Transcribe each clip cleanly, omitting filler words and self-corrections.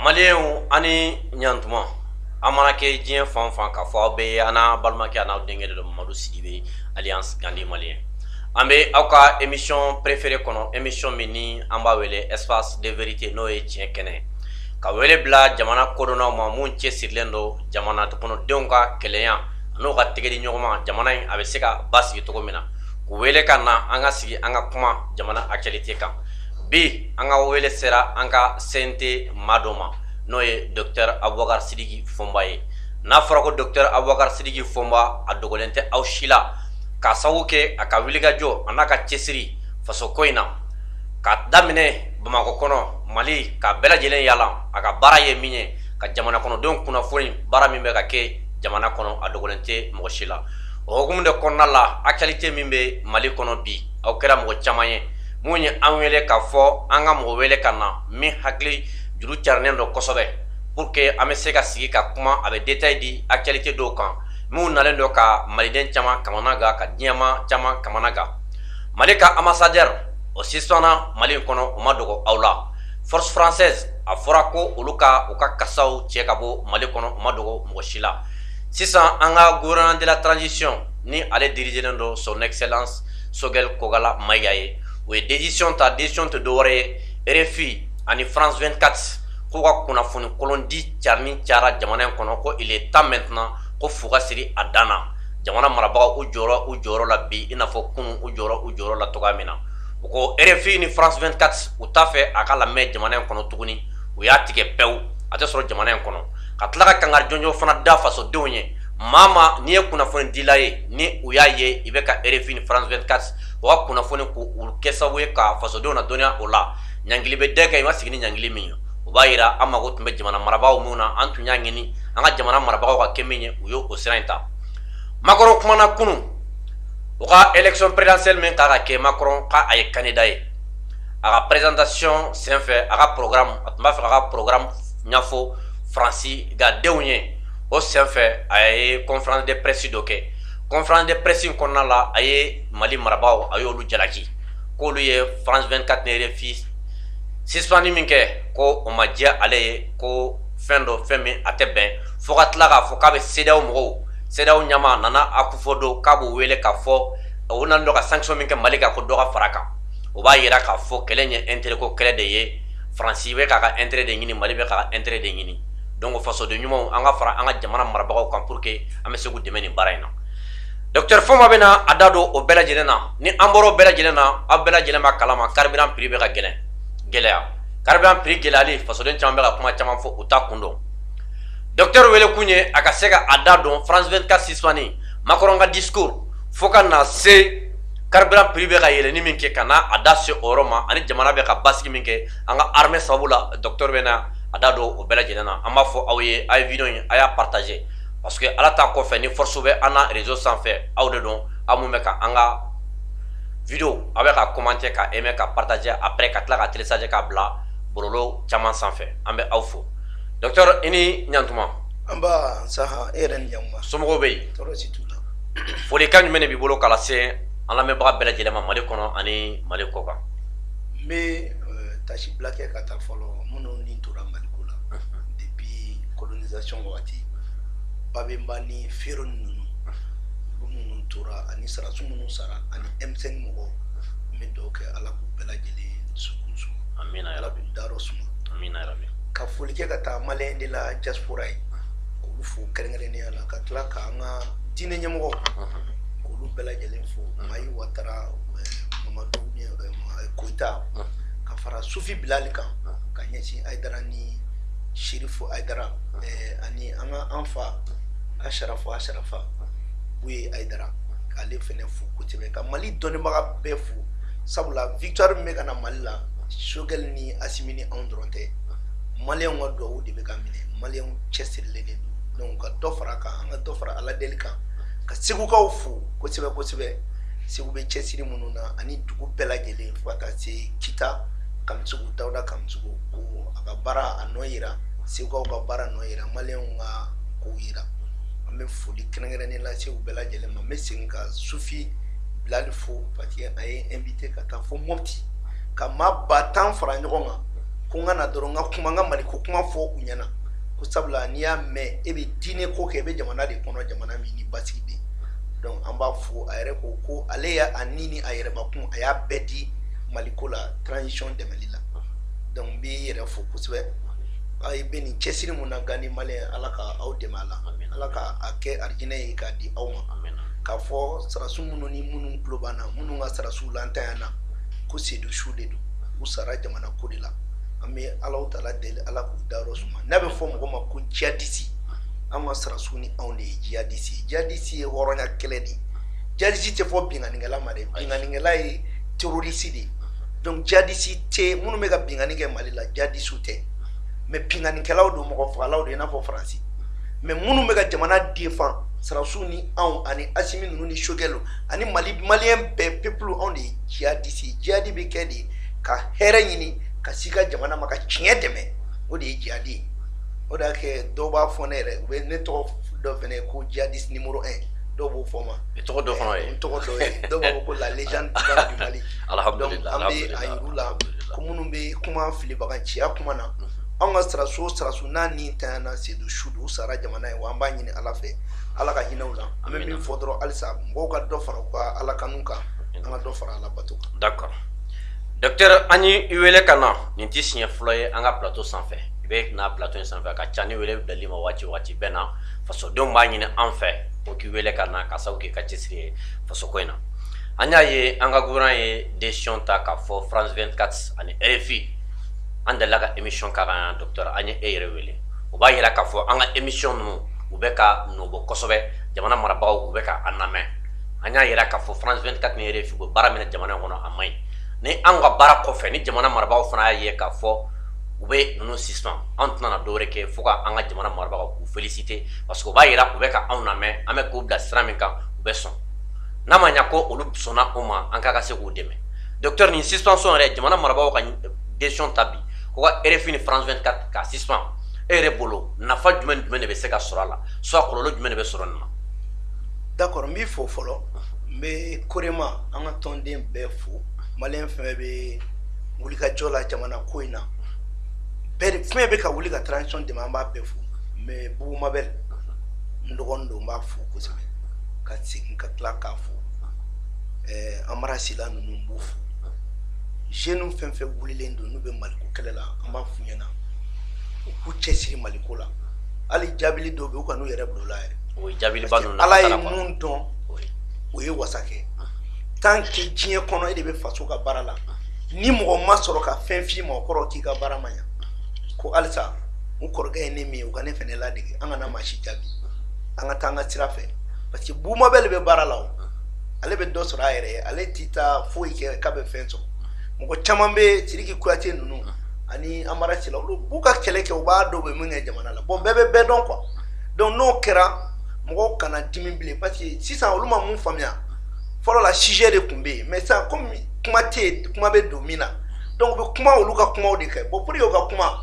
Malien ani ɲantuma an mana kɛ diɲɛ fan fan ka fɔ aw bɛ an n'a balimakɛ a n'aw denkɛ de Mamadu Sidibe alliance Gandi malien an bɛ aw ka émission préférée kɔnɔ émission min ni an b'a wele espace de vérité n'o ye tiɲɛ kɛnɛ ka wele bila jamana kodɔnnaw ma mun cɛsirilen don jamana kɔnɔdenw ka kɛlɛya n'o ka tɛgɛdi ɲɔgɔn ma jamana in a bɛ se ka basigi cogo min na k'u wele ka na an ka sigi an ka kuma jamana actualité kan bi an ka wele sera an ka CNT maa dɔ ma n'o ye Dr Abubakar Sidiki Fɔnba ye n'a fɔra ko Dr Abubakar Sidiki Fɔnba a dogolen tɛ aw si la k'a sababu kɛ a ka wulikajɔ a n'a ka cɛsiri faso ko in na ka daminɛ Bamakɔ kɔnɔ Mali ka bɛɛ lajɛlen yaala a ka baara ye min ye ka jamana kɔnɔdenw kunnafoni baara min bɛ ka kɛ jamana kɔnɔ a dogolen tɛ mɔgɔ si la o hukumu de kɔnɔna la actualité min bɛ Mali kɔnɔ bi aw kɛra mɔgɔ caman ye mun ye an wele k'a fɔ an ka mɔgɔ wele ka na min hakili juru carinen don kosɛbɛ pour que an bɛ se ka sigi ka kuma a bɛ détail di actualité dɔw kan mun nalen don ka maliden caman kamana gan ka diɲɛma caman kamana gan Mali ka ambassadeur o sisanna Mali kɔnɔ o ma dogo aw la force française a fɔra ko olu ka u ka kasaw cɛ ka bɔ Mali kɔnɔ o ma dogo mɔgɔ si la sisan an ka gouvernement de la transition ni ale dirigelen don son excellence Sogɛl Kɔgala Mayiga ye o ye décision tɛ dɔwɛrɛ ye RFI ani France 24 k'u ka kunnafoni kolon di carin cara jamana in kɔnɔ ko il est temps maintenant ko fu ka siri a dan na jamana marabagaw u jɔyɔrɔ la bi i n'a fɔ kunun u jɔyɔrɔ la togoya min na u ko RFI ni France 24 u t'a fɛ a ka lamɛn jamana in kɔnɔ tuguni u y'a tigɛ pewu a tɛ sɔrɔ jamana in kɔnɔ ka tila ka kangari jɔnjɔn fana da fasodenw ye maa n'i ye kunnafoni dila ye ni u y'a ye i bɛ ka RFI ni France 24 u ka kunnafoni k'u kɛ sababu ye ka fasodenw ladɔnniya o la ɲangili bɛ dɛ kɛ i ma sigi ni ɲangili min ye o b'a yira an mago tun bɛ jamana marabagaw minnu na an tun y'a ɲini an ka jamana marabagaw ka kɛ min ye u ye o sira in ta Macron kumana kunun u ka élection présidentielle min kan ka kɛ Macron ka a ye candidat ye a ka présentation senfɛ a ka programme a tun b'a fɛ k'a ka programme ɲɛfɔ Faransi ka denw ye o senfɛ a ye conférence de presse dɔ kɛ conférence de presse in kɔnɔna la a ye Mali marabagaw a y'olu jalaki k'olu ye France 24 ni RFI suspend min kɛ ko o ma diya ale ye ko fɛn dɔ fɛn min a tɛ bɛn fo ka tila k'a fɔ k'a bɛ CEDEAO mɔgɔw CEDEAO ɲɛmaa Nana Akufo-Addo k'a b'u wele k'a fɔ o nana ka sanction min kɛ Mali kan ko dɔ ka fara kan o b'a yira k'a fɔ kɛlɛ ye intérêt ko kɛlɛ de ye Faransi bɛ k'a ka intérêt de ɲini Mali bɛ k'a ka intérêt de ɲini donc fasoden ɲumanw an ka fara an ka jamana marabagaw kan pour que an bɛ se k'u dɛmɛ nin baara in na Docteur Fɔnba bɛna a da don o bɛɛ lajɛlen na ni an bɔra o bɛɛ lajɛlen na aw bɛɛ lajɛlen b'a kalama carburant prix bɛ ka gɛlɛya carburant prix gɛlɛyali fasoden caman bɛ ka kuma caman fɔ u t'a kun dɔn docteur wele kun ye a ka se ka a da don France 24 suspending Macron ka discours fo ka na se carburant prix bɛ ka yɛlɛni min kɛ ka na a da se o yɔrɔ ma ani jamana bɛ ka basigi min kɛ an ka armée sababu la docteur bɛna a da don o bɛɛ lajɛlen na an b'a fɔ aw ye a ye video in a y'a partager parce que ala ta kɔfɛ ni force bɛ an na réseau sanfɛ aw de don aw mun bɛ ka an ka video a bɛ ka commenter ka aimer ka partager après ka tila ka télécharger ka bila bɔlɔlɔ caman sanfɛ an bɛ aw fo docteur i ni ɲantuma an b'a saha e yɛrɛ ni ɲantuma somɔgɔw bɛ yen tɔɔrɔ si t'u la folikan jumɛn de b'i bolo k'a lase an lamɛnbaga bɛɛ lajɛlen ma Mali kɔnɔ ani Mali kɔ kan n bɛ tasi bila kɛ ka taa fɔlɔ minnu ni tora Maliko la depuis colonisation wagati Babemba ni Fero ninnu olu minnu tora ani sarasiw minnu sara ani M5 mɔgɔw n bɛ dugawu kɛ Ala k'u bɛɛ lajɛlen dusukun suma amina ya Ala rabi k'u dayɔrɔ suma amina ya rabi ka foli kɛ ka taa maliyɛn de la diaspora ye k'olu fo kɛrɛnkɛrɛnnenya la ka tila k'an ka diinɛ ɲɛmɔgɔw k'olu bɛɛ lajɛlen fo Mayi Watara Mamadu Koyita ka fara Sufi Bilali kan ka ɲɛsin Ayidara ni Sherifu Ayidara ani an ka an fa Asharafa Buye Ayidara k'ale fɛnɛ fo kosɛbɛ ka Mali dɔnnibaga bɛɛ fo sabula victoire min bɛ ka na Mali la Sogɛl ni Asimi ni anw dɔrɔn tɛ maliyɛnw ka duwawu de bɛ ka minɛ maliyɛnw cɛsirilen de don donc ka dɔ fara a kan an ka dɔ fara Ala deli kan ka segukaw fo kosɛbɛ Segu bɛ cɛsiri minnu na ani dugu bɛɛ lajɛlen fo ka taa se Kita Kamisogo Dawuda Kamisogo ko a ka baara a nɔ yira segukaw ka baara nɔ yira maliyɛnw ka kow yira an bɛ foli kɛrɛnkɛrɛnnen lase u bɛɛ lajɛlen ma n bɛ segin ka Sufi Bilali fo parce que a ye invité ka taa fo Mopti ka maa 10,000 fara ɲɔgɔn kan ko n kana dɔrɔn n ka kuma n ka maliko kuma fɔ u ɲɛna ko sabula n'i y'a mɛn e bɛ diinɛ ko kɛ e bɛ jamana de kɔnɔ jamana min ni basigi bɛ donc an b'a fɔ a yɛrɛ ko ale y'a a ni ni a yɛrɛbakun a y'a bɛɛ di maliko la transition dɛmɛli la donc n b'i yɛrɛ fo kosɛbɛ a ye bɛ nin cɛsiri mun na Gani maliyɛn ala ka aw dɛmɛ a la ala ka a kɛ arijinɛ ye k'a di aw ma k'a fɔ sarasu minnu ni minnu tulo b'an na minnu ka sarasiw lantanya na ko Seydou Su de don u sara jamana ko de la an bɛ Alahu Taala deli ala k'u dayɔrɔ suma n'a bɛ fɔ mɔgɔ ma ko jihadiste an ka sarasiw ni anw de ye jihadiste ye hɔrɔnya kɛlɛ de ye jihadiste tɛ fɔ binganikɛla ma dɛ binganikɛla ye terroriste de ye donc jihadiste tɛ minnu bɛ ka bingani kɛ Mali la jihadiste tɛ mais binganikɛlaw don mɔgɔ fagalaw de i n'a fɔ Faransi mais minnu bɛ ka jamana défend sarasiw ni anw ani Asimi ninnu ni Sogɛl ani maliyɛn bɛɛ peuple anw de ye jihadiste jihadi bɛ kɛ de ka hɛrɛ ɲini ka s'i ka jamana ma ka tiɲɛ dɛmɛ o de ye jihadi ye o de y'a kɛ dɔw b'a fɔ ne yɛrɛ u bɛ ne tɔgɔ dɔ fɛnɛ ko jihadiste numéro 1 dɔw b'o fɔ ma i tɔgɔ dɔ fana ye n tɔgɔ dɔ ye dɔw b'a fɔ ko la légende du Mali alhamdulillah donc an bɛ a yir'u la ko minnu bɛ kuma filibaga ciya kuma na anw ka saraso n'a ni tanyana Seydou Su u sara jamana ye wa an b'a ɲini ala fɛ ala ka hinɛw la an bɛ min fɔ dɔrɔn halisa mɔgɔw ka dɔ fara u ka ala kanu kan an ka dɔ fara ala bato kan d'accord docteur an ye i wele ka na nin tɛ siɲɛ fɔlɔ ye an ka plateau sanfɛ i bɛ na plateau in sanfɛ ka ca ni wele bilali ma waati bɛɛ na fasodenw b'a ɲini an fɛ ko k'i wele ka na ka sabu k'i ka cɛsiri ye fasoko in na an y'a ye an ka gouvernement ye décision ta k'a fɔ France 24 ani RFI an delila ka émission k'a kan docteur an ye e yɛrɛ wele o b'a yira k'a fɔ an ka émission ninnu u bɛ ka nɔbɔ kosɛbɛ jamana marabagaw u bɛ ka an lamɛn an y'a yira k'a fɔ France 24 ni RFI u bɛ baara minɛ jamana in kɔnɔ a man ɲi ni an ka baara kɔfɛ ni jamana marabagaw fana y'a ye k'a fɔ u bɛ ninnu suspend an tɛna na dɔwɛrɛ kɛ fo ka an ka jamana marabagaw k'u féliciter parce que u b'a yira u bɛ ka anw lamɛn an bɛ k'u bila sira min kan u bɛ sɔn n'a ma ɲɛ ko olu sɔnna o ma an ka se k'u dɛmɛ docteur nin suspension yɛrɛ jamana marabagaw ka décision ta bi ko ka RFI ni France 24 ka suspend e yɛrɛ bolo nafa jumɛn de bɛ se ka sɔrɔ a la soit kɔlɔlɔ jumɛn de bɛ sɔrɔ nin na d'accord n b'i fo fɔlɔ n bɛ korema an ka tɔnden bɛɛ fo maliyɛn fɛn bɛ wulikajɔ la jamana ko in na bɛɛ fɛn bɛ ka wuli ka transition dɛmɛ an b'a bɛɛ fo mais Bubu Mabel n dɔgɔnin don n b'a fo kosɛbɛ ka segin ka tila k'a fo Amara Sila ninnu n b'u fo jeunes fɛn fɛn wulilen don n'u bɛ maliko kɛlɛ la an b'a f'u ɲɛna u k'u cɛsiri maliko la hali jaabili dɔw bɛ yen u ka n'u yɛrɛ bila o la yɛrɛ o ye jaabiliba ninnu ala ye mun dɔn o ye wasa kɛ tant que diɲɛ kɔnɔ e de bɛ faso ka baara la ni mɔgɔ ma sɔrɔ ka fɛn f'i ma o kɔrɔ k'i ka baara ma ɲa ko halisa n kɔrɔkɛ ye ne min ye u ka ne fɛnɛ ladege an kana maa si jaabi an ka taa an ka sira fɛ parce que Bubu Mabel bɛ baara la o ale bɛ dɔ sɔrɔ a yɛrɛ ye ale ti taa foyi kɛ k'a bɛ fɛn sɔrɔ mɔgɔ caman bɛ Sidiki Kuyate ninnu ani Amara Sila olu b'u ka kɛlɛ kɛ u b'a dɔw bɛ min kɛ jamana la bon bɛɛ bɛ bɛɛ dɔn quoi donc n'o kɛra mɔgɔw kana dimi bilen parce que sisan olu ma mun faamuya fɔlɔ la sujet de tun bɛ yen mais sisan comme kuma tɛ yen kuma bɛ don min na donc u bɛ kuma olu ka kumaw de kɛ bon pour que u ka kuma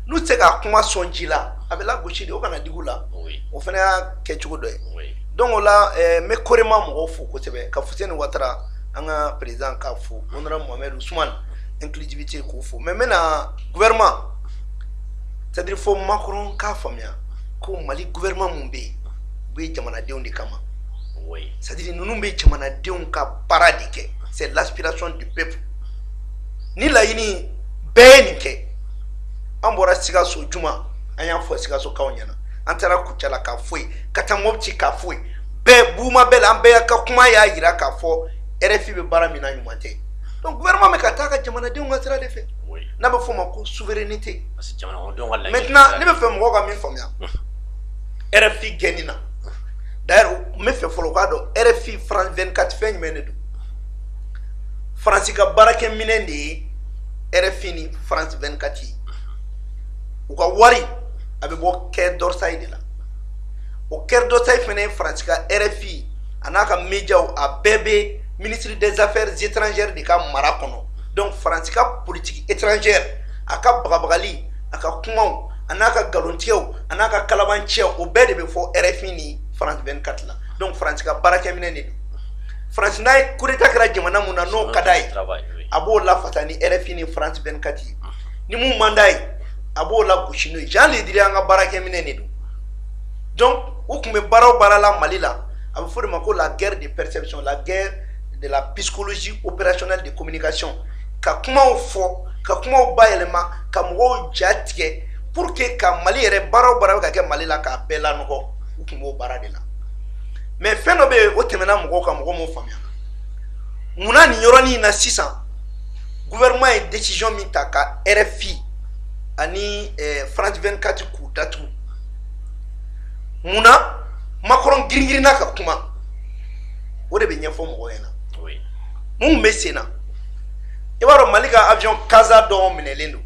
n'u tɛ se ka kuma sɔn ji la a bɛ lagosi de o kana digi u la o fana y'a kɛcogo dɔ ye donc o la n bɛ korema mɔgɔw fo kosɛbɛ ka Fuseni Watara an ka président k'a fo honorable Mohamed Ousmane inclusivité k'o fo mais n bɛna gouvernement c'est à dire fo Macron k'a faamuya ko Mali gouvernement mun bɛ yen u bɛ jamanadenw de kama c'est à dire ninnu bɛ jamanadenw ka baara de kɛ c'est l'aspiration du peuple ni laɲini bɛɛ ye nin kɛ an bɔra Sikaso juma an y'a fɔ Sikaso kaw ɲɛna an taara Kucala k'a fɔ yen ka taa Mopti k'a fɔ yen bɛɛ Bubu Mabel an bɛɛ ka kuma y'a jira k'a fɔ RFI bɛ baara min na ɲuman tɛ donc gouvernement bɛ ka taa ka jamanadenw ka sira de fɛ n'a bɛ fɔ o ma ko souveraineté maintenant ne bɛ fɛ mɔgɔw ka min faamuya RFI gɛnni na d'ailleurs n bɛ fɛ fɔlɔ u k'a dɔn RFI France 24 fɛn jumɛn de don Faransi ka baarakɛminɛn de ye RFI ni France 24 ye u ka wari a bɛ bɔ Quai d'Orsay de la o Quai d'Orsay fana ye Faransi ka RFI a n'a ka médiaw a bɛɛ bɛ ministre des affaires étrangères de ka mara kɔnɔ donc Faransi ka politique étrangère a ka bagabagali a ka kumaw a n'a ka nkalontigɛw a n'a ka kalabanciyaw o bɛɛ de bɛ fɔ RFI ni France 24 la donc Faransi ka baarakɛminɛn de don Faransi n'a ye coup d'état kɛra jamana mun na n'o ka d'a ye a b'o lafasa ni RFI ni France 24 ye ni mun mandat a b'o la gosi n'o ye Jean le Drian ka baarakɛminɛ de don donc u tun bɛ baara o baara la Mali la a bɛ fɔ de ma ko la guerre de perception la guerre de la psychologie opérationnelle de communication ka kumaw fɔ ka kumaw bayɛlɛma ka mɔgɔw ja tigɛ pour que ka Mali yɛrɛ baara o baara bɛ ka kɛ Mali la k'a bɛɛ lanɔgɔ u tun b'o baara de la mais fɛn dɔ bɛ yen o tɛmɛna mɔgɔw kan mɔgɔ m'o faamuya munna nin yɔrɔnin na sisan gouvernement ye décision min ta ka RFI ani France 24 k'u datugu munna Macron giringirinna ka kuma o de bɛ ɲɛfɔ mɔgɔw ɲɛna mun bɛ sen na i b'a dɔn Mali ka avion Casa dɔw minɛlen don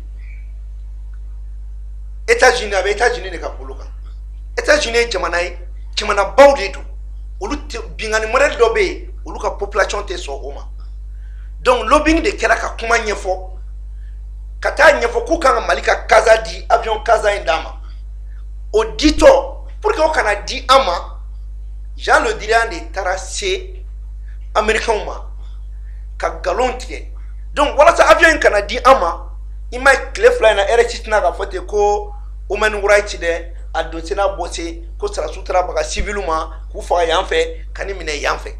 États-Unis a bɛ États-Unis de ka bolo kan États-Unis ye jamana ye jamanabaw de don olu bingani modèle dɔ bɛ yen olu ka population tɛ sɔn o ma donc lobbying de kɛra ka kuma ɲɛfɔ ka taa ɲɛfɔ k'u kan ka Mali ka Casa di avion Casa in d'a ma o ditɔ pour que o kana di an ma Jean le Drian de taara se Américains ma ka galon tigɛ donc walasa avion in kana di an ma i ma tile fila in na RFI tɛna ka fɔ ten ko human rights dɛ a donsena bɔse ko sɔrɔdasiw taara baga civil ma k'u faga yan fɛ ka ni minɛ yan fɛ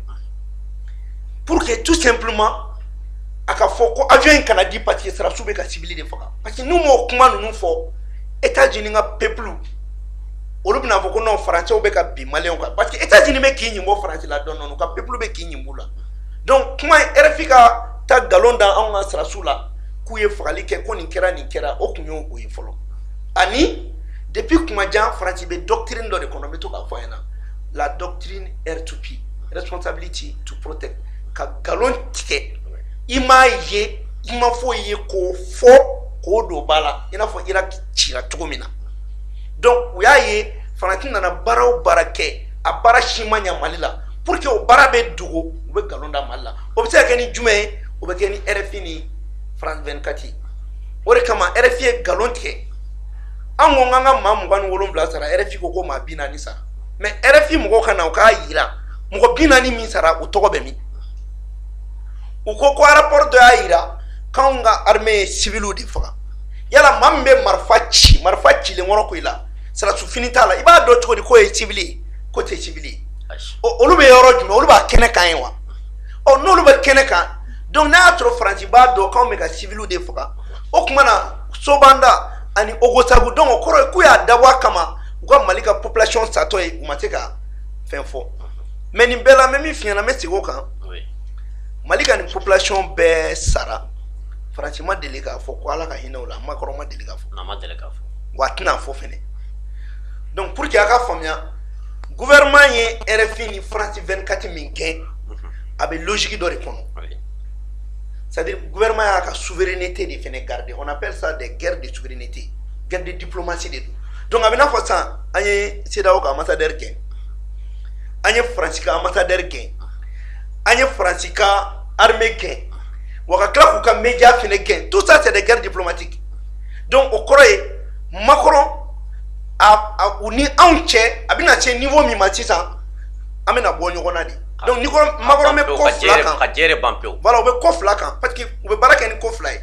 pour que tout simplement a ka fɔ ko avion in kana di parce que sɔrɔdasiw bɛ ka civil de faga parce que n'u m'o kuma ninnu fɔ États-Unis ka peuple olu bɛna fɔ ko non français bɛ ka bin maliyɛnw kan parce que États-Unis bɛ k'i ɲin bɔ France la dɔɔni dɔɔni ka peuple bɛ k'i ɲin b'u la donc kuma RFI ka ta galon da anw ka sɔrɔdasiw la k'u ye fagali kɛ ko nin kɛra o kun y'o ye fɔlɔ ani depuis kuma jan France bɛ doctrine dɔ de kɔnɔ n bɛ to k'a fɔ a ɲɛna la doctrine R2P responsibility to protect ka galon tigɛ i m'a ye i ma foyi ye k'o fɔ k'o don ba la i n'a fɔ Irak cira cogo min na donc u y'a ye France nana baara o baara kɛ a baara si ma ɲɛ Mali la pour que o baara bɛ dogo u bɛ galon da Mali la o bɛ se ka kɛ ni jumɛn ye o bɛ kɛ ni RFI ni France 24 ye o de kama RFI ye galon tigɛ an ko k'an ka maa 27 sara RFI ko ko maa 40 sara mais RFI mɔgɔw ka na u k'a yira mɔgɔ 40 min sara o tɔgɔ bɛ min u ko ko rapport dɔ y'a yira k'anw ka armée ye civiliw de faga yala maa min bɛ marifa cilen kɔrɔ ko i la siratu fini t'a la i b'a dɔn cogo di k'o ye civil ye k'o tɛ civil ye olu bɛ yɔrɔ jumɛn olu b'a kɛnɛ kan ye wa n'olu bɛ kɛnɛ kan donc n'a y'a sɔrɔ Faransi b'a dɔn k'anw bɛ ka civiliw de faga o tuma na Sobanda ani Ogosagu donc o kɔrɔ ye k'u y'a dabɔ a kama u ka Mali ka population satɔ ye u ma se ka fɛn fɔ mais nin bɛɛ la n bɛ min f'i ɲɛna n bɛ segin o kan Mali ka nin population bɛɛ sara Faransi ma deli k'a fɔ ko Ala ka hinɛ o la Macron ma deli k'a fɔ wa a tɛna fɔ fɛnɛ donc pour que a ka faamuya gouvernement ye RFI ni France 24 min kɛ a bɛ logique dɔ de kɔnɔ c'est-à-dire gouvernement y'a ka souveraineté de fɛnɛ garder on appelle ça des guerres de souveraineté guerre de diplomatie de don donc a bɛ n'a fɔ sisan an ye CEDEAO ka ambassadeur gɛn an ye Faransi ka ambassadeur gɛn an ye Faransi ka armée gɛn wa ka tila k'u ka média fɛnɛ gɛn tout ça c'est des guerres diplomatiques donc o kɔrɔ ye Macron u ni anw cɛ a bɛna se niveau min ma sisan an bɛna bɔ ɲɔgɔn na de donc Macron bɛ ko fila kan ka jɛrɛ ban pewu voilà u bɛ ko fila kan parce que u bɛ baara kɛ ni ko fila ye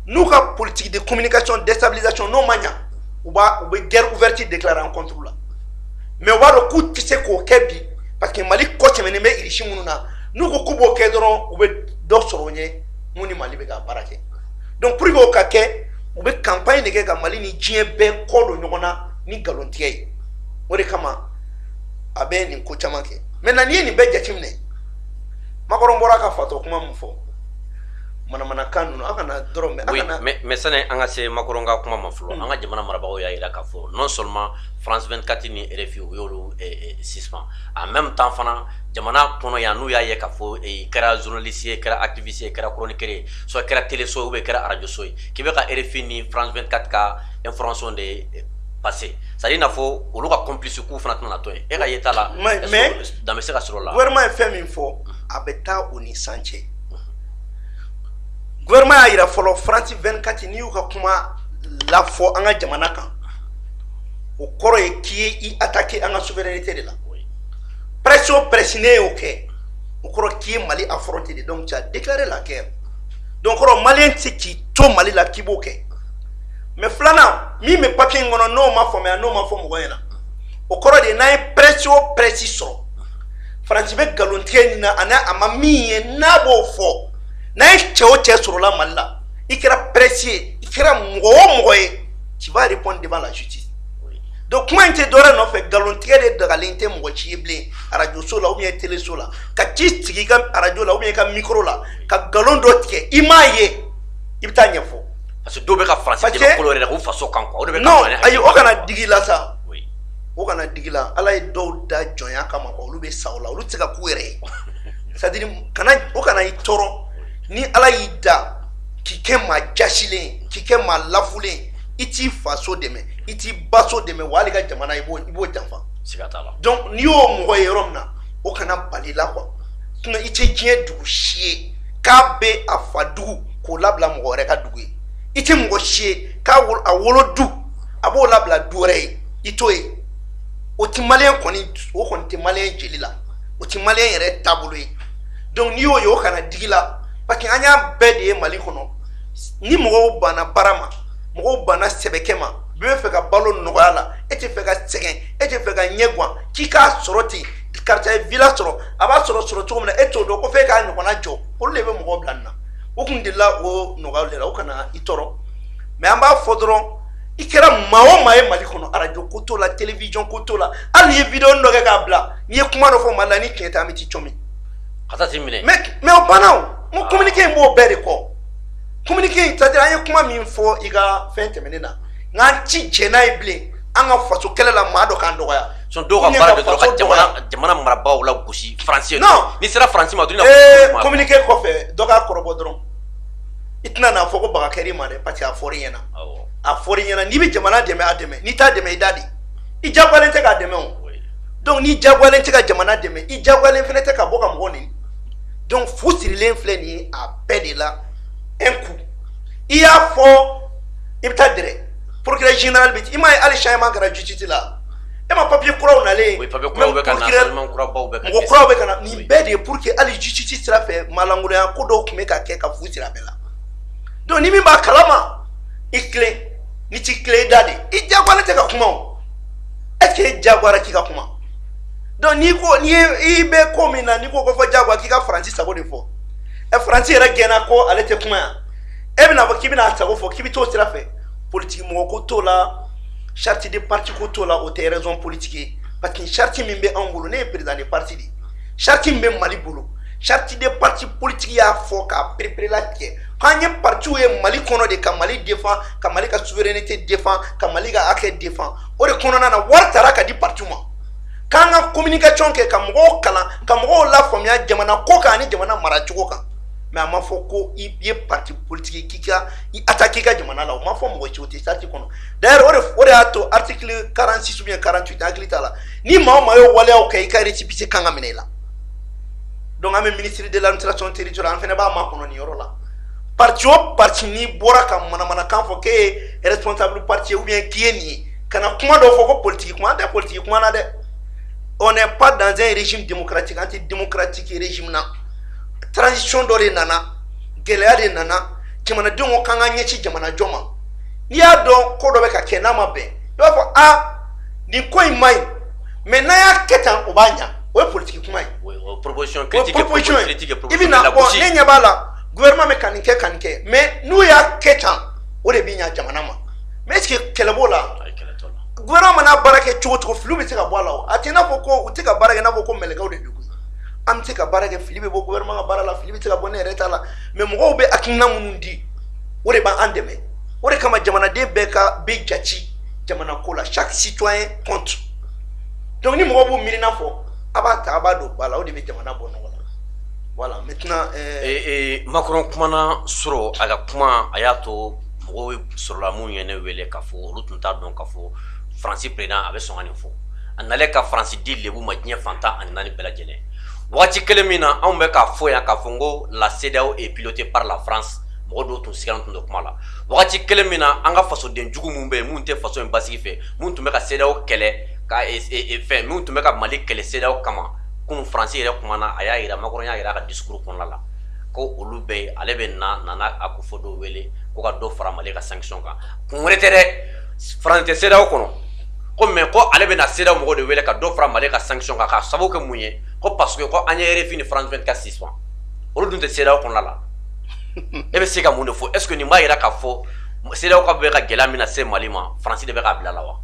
n'u ka politique de communication déstabilisation n'o ma ɲa u bɛ guerre ouverte déclarer en contre la mais u b'a dɔn k'u tɛ se k'o kɛ bi parce que Mali kɔ tɛmɛnen bɛ irisi minnu na n'u ko k'u b'o kɛ dɔrɔn u bɛ dɔ sɔrɔ o ɲɛ mun ni Mali bɛ ka baara kɛ donc pour que o ka kɛ u bɛ campagne de kɛ ka Mali ni diɲɛ bɛɛ kɔ don ɲɔgɔn na ni galontigɛ ye o de kama a bɛ nin ko caman kɛ maintenant n'i ye nin bɛɛ jateminɛ Macron bɔra ka fatɔ kuma min fɔ manamanakan ninnu an kana dɔrɔn mais sani an ka se Macron ka kuma ma fɔlɔ an ka jamana marabagaw y'a yira k'a fɔ non seulement France 24 ni RFI u y'olu suspend en même temps fana jamana kɔnɔ yan n'u y'a ye k'a fɔ kɛra journaliste ye kɛra activiste ye kɛra chroniqueur ye soit kɛra télé so ou bien kɛra radio so ye k'i bɛ ka RFI ni France 24 ka information de passé c'est-à-dire n'a fɔ olu ka complice k'u fana tɛna to yen e ka yeta la mais dan bɛ se ka sɔrɔ o la gouvernement ye fɛn min fɔ a bɛ taa o ni san cɛ gouvernement y'a yira fɔlɔ France 24 n'i y'u ka kuma lafɔ an ka jamana kan o kɔrɔ ye k'i ye i attaquer an ka souveraineté de la presse o presse ne y'o kɛ o kɔrɔ k'i ye Mali affronter de donc tu as déclaré la guerre donc kɔrɔ maliyɛn tɛ se k'i to Mali la k'i b'o kɛ mais flana mi me papier ngono no ma fo me no ma fo mo yana o koro de na preciso France be galontier na ana amami na bo fo na cheo sur la malla ikira précis ikira moye tu vas répondre devant la justice. Donc moi je dois no fait galontier de galinte mo chi blé radio sola ou bien télé sola ka ti tigi ka radio la ou bien ka micro la ka galon dotke imaye ibta nyefo parce que do be ka français de coloré de façon kan quoi non ayi o kana digila sa oui o kana digila ala do da jonya kama ko lu be sawla lu tsika ku yere c'est-à-dire kana o kana itoro ni ala yida kikema jashile kikema lafule iti faso deme iti baso deme wali ga jamana ibo jamfa sigatala donc ni o mo yeromna o kana balila quoi tuna iti jie du chie ka be afadu ko labla mo re ka dugu iti mo chie ka awolo du abo labla dure itoy o ti malien koni o kon ti malien jelila o ti malien yere tabulu donc ni o yo kana digila parce que anya bede mali kono ni mo bana barama mo bana sebekema be fe ka balo nogoyala e te fe ka segen e te fe ka nyegwa kika soroti quartier villa soro aba soro to mena e to do ko fe ka nyoko na jo o lebe mo blanna o kundila o nogoyala o kana itoro mais amba fodron ikera mawo maye mali kono radio koto la télévision koto la ali video ndo ka bla ni kuma no fo mala ni kenta mi ti chomi ata timine mais o banao mo communiquer mo bere ko communiquer c'est-à-dire ay kuma mi fo iga fin terminena nganti jena ible anga faso kelela mado kan doya son do ka bara de ka jamana maraba wala gushi français non ni sera français ma duna communiquer ko fe do ka korobo dron itna na fo ko ba keri ma de pati a fori yana a fori yana ni bi jamana de me ademe ni ta de me idadi I jagwale te ka deme o donc ni jagwale te ka jamana deme I jagwale fene te ka boka mgoni donc fusirilen fle ni a bede la un coup il y a fort ibta dire procureur général bit ima ali shayma gratuité la e ma papier kura on allait oui papier kura be kana seulement kura ba be kana kura be kana ni bede pour que ali justice sera fait malangure en ko do kuma ka ke ka fusira bela donc ni mi ba kalama ikle ni ti clé dadi I jagwale te ka kuma est-ce que jagwara ki ka kuma donc ni ko ni ibe ko mina ni ko fa jagwa ki ka Francis sabo de fo e Francis era gena ko ale te kuma e bina ba kibina sabo fo kibi to sira fe politique mo ko to la charte de parti ko to la o te raison politique parce que charte mimbe angulo ne président de parti di charte mimbe mali bulu charte de parti politique ya fo ka préparer la tie kanye parti ou mali kono de ka mali défend ka mali ka souveraineté défend ka mali ka akè défend o de kono na wartara ka di parti mo kanga communication ke ka mo kala ka mo la famia jamana ko ka ni jamana marachuko ka mais ama fo ko I parti politique kika I attaquer ka jamana la ma fo mo ci oti sati kono d'ailleurs o de ato article 46 ou bien 48 aglita la ni ma yo wale o kay ka récépissé kanga minela donc am ministre de l'administration territoriale en fait ba ma kono ni yoro la parti o parti ni bora ka mana kan fo ke responsable parti ou bien qui est ni kana kuma do fo ko politique kuma na de on n'est pas dans un régime démocratique anti-démocratique régime na transition dore nana gelea de nana jamana dongo kanga nyechi jamana joma ni ado ko do be ka kena mabe do fo ni ko imai mais na ya ketan obanya o politique kuma oui proposition critique ibi na ko nenya bala gouvernement mécanique kanike mais nous ya ketan o de binya jamana ma mais est-ce que kelebola gouvernement na barake choto flu bi tika bola atina foko utika barake na foko melega o de dugu am tika barake filibe bo gouvernement barala filibe tika bonne reta la mais mo be akina munundi o de ba andeme o de kama jamana de beka be jachi jamana kola chaque citoyen compte donc ni mo bo mirina fo abata abado bala o de be jamana bonno voilà maintenant Macron kumana soro aga kuma ayato mo sur la munye ne wele kafo rutunta don kafo France président avec son info anale ka France dit lebu majnya fanta anani bela jene wati kelemina on be ka fo ya ka fongo la CEDEAO est pilotée par la France mo do tun sigan tun do kuma la wati kelemina anga faso den jugu mumbe munte faso en basiki fe muntu me ka CEDEAO kele ka e fe muntu me ka Mali kele CEDEAO kama kun France yere kuma na aya ira Macron ya ira ka discours kon la ko olube ale be na nana akufo do wele ko ka do fara Mali ka sanction kan kun wɛrɛ tɛ dɛ France tɛ CEDEAO kɔnɔ ko mais ko ale bɛna CEDEAO mɔgɔw de wele ka do fara Mali ka sanction kan k'a sababu kɛ mun ye ko parce que ko an ye RFI ni France 24 suspend olu dun tɛ CEDEAO kɔnɔna la e bɛ se ka mun de fɔ est-ce que nin b'a yira k'a fɔ CEDEAO ka bɛ ka gɛlɛya min na se Mali ma France de bɛ k'a bila la wa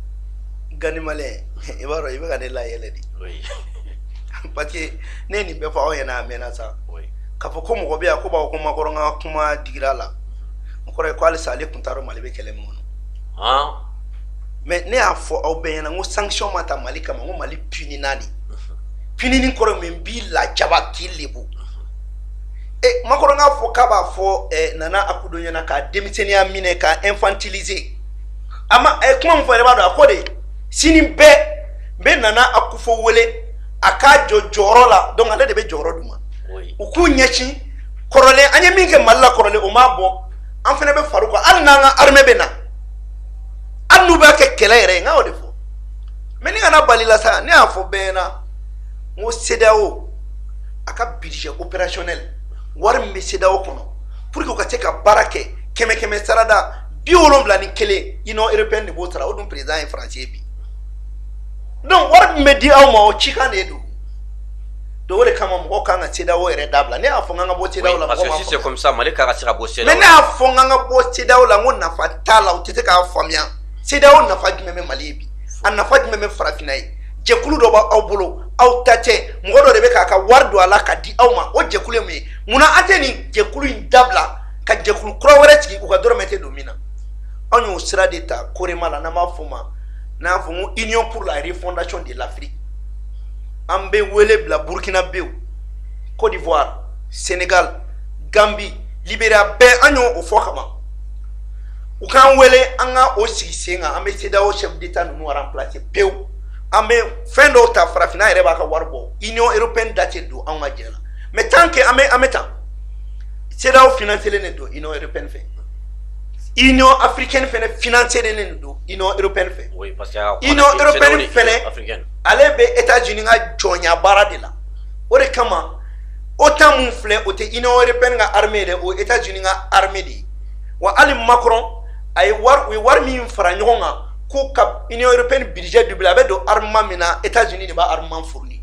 Gani malien i b'a dɔn i bɛ ka ne layɛlɛ de parce que ne ye nin bɛɛ fɔ aw ɲɛna a mɛnna sa k'a fɔ ko mɔgɔ bɛ yan ko b'aw ko Macron ka kuma digira la o kɔrɔ ye ko halisa ale tun t'a dɔn Mali bɛ kɛlɛ min kɔnɔ mais ne y'a fɔ aw bɛɛ ɲɛna n ko sanction ma ta Mali kama n ko Mali punina de punini kɔrɔ min b'i lajaba k'i lebu Macron k'a fɔ k'a b'a fɔ Nana Akufo ɲɛna k'a denmisɛnniya minɛ k'a infantiliser ama kuma min fɔ yɛrɛ b'a dɔn a ko de sini bɛɛ n bɛ Nana Akufo wele a k'a jɔ jɔyɔrɔ la donc ale de bɛ jɔyɔrɔ d'u ma u k'u ɲɛsin kɔrɔlen an ye min kɛ Mali la kɔrɔlen o m'a bɔ an fana bɛ far'u kan hali n'an ka armée bɛ na hali n'u b'a kɛ kɛlɛ yɛrɛ ye n k'o de fɔ mais ni kana bali la sa ne y'a fɔ bɛɛ ɲɛna n ko CEDEAO a ka budget opérationnel wari min bɛ CEDEAO kɔnɔ pour que u ka se ka baara kɛ kɛmɛ sarada 71 Union européenne de b'o sara o dun président ye français bi donc wari min bɛ di aw ma o cikan de don donc o de kama mɔgɔw kan ka CEDEAO yɛrɛ dabila ne y'a fɔ n k'an ka bɔ CEDEAO la parce que si c'est comme ça Mali ka se ka bɔ CEDEAO mais ne y'a fɔ n k'an ka bɔ CEDEAO la n ko nafa t'a la u tɛ se k'a faamuya CEDEAO nafa jumɛn bɛ Mali ye bi a nafa jumɛn bɛ farafinna ye jɛkulu dɔ b'aw bolo aw ta tɛ mɔgɔ dɔ de bɛ k'a ka wari don a la ka di aw ma o jɛkulu ye mun ye munna an tɛ nin jɛkulu in dabila ka jɛkulu kura wɛrɛ sigi u ka dɔrɔmɛ tɛ don min na anw y'o sira de ta Korema la n'an b'a fɔ o ma n'a y'a fɔ n ko Union pour la refondation de l'Afrique an bɛ wele bila Burkinabew Côte d'Ivoire Sénégal Gambie Libéria bɛɛ an y'o fɔ ka ban u k'an wele an ka o sigi sen kan an bɛ CEDEAO chef d'état ninnu remplacer pewu an bɛ fɛn dɔw ta farafinna yɛrɛ b'a ka wari bɔ Union européenne da tɛ don anw ka jɛ la mais tant que an bɛ tan CEDEAO financé de don Union européenne fɛ Union africaine fɛnɛ financé de don Union européenne fɛ oui parce que Union européenne fɛnɛ ale bɛ États-Unis ka jɔnya baara de la o de kama OTAN mun filɛ o tɛ Union européenne ka armée dɛ o États-Unis ka armée de ye wa hali Macron a ye wari min fara ɲɔgɔn kan ko ka Union européenne budget doublé a bɛ don armement min na États-Unis de b'a armement fourni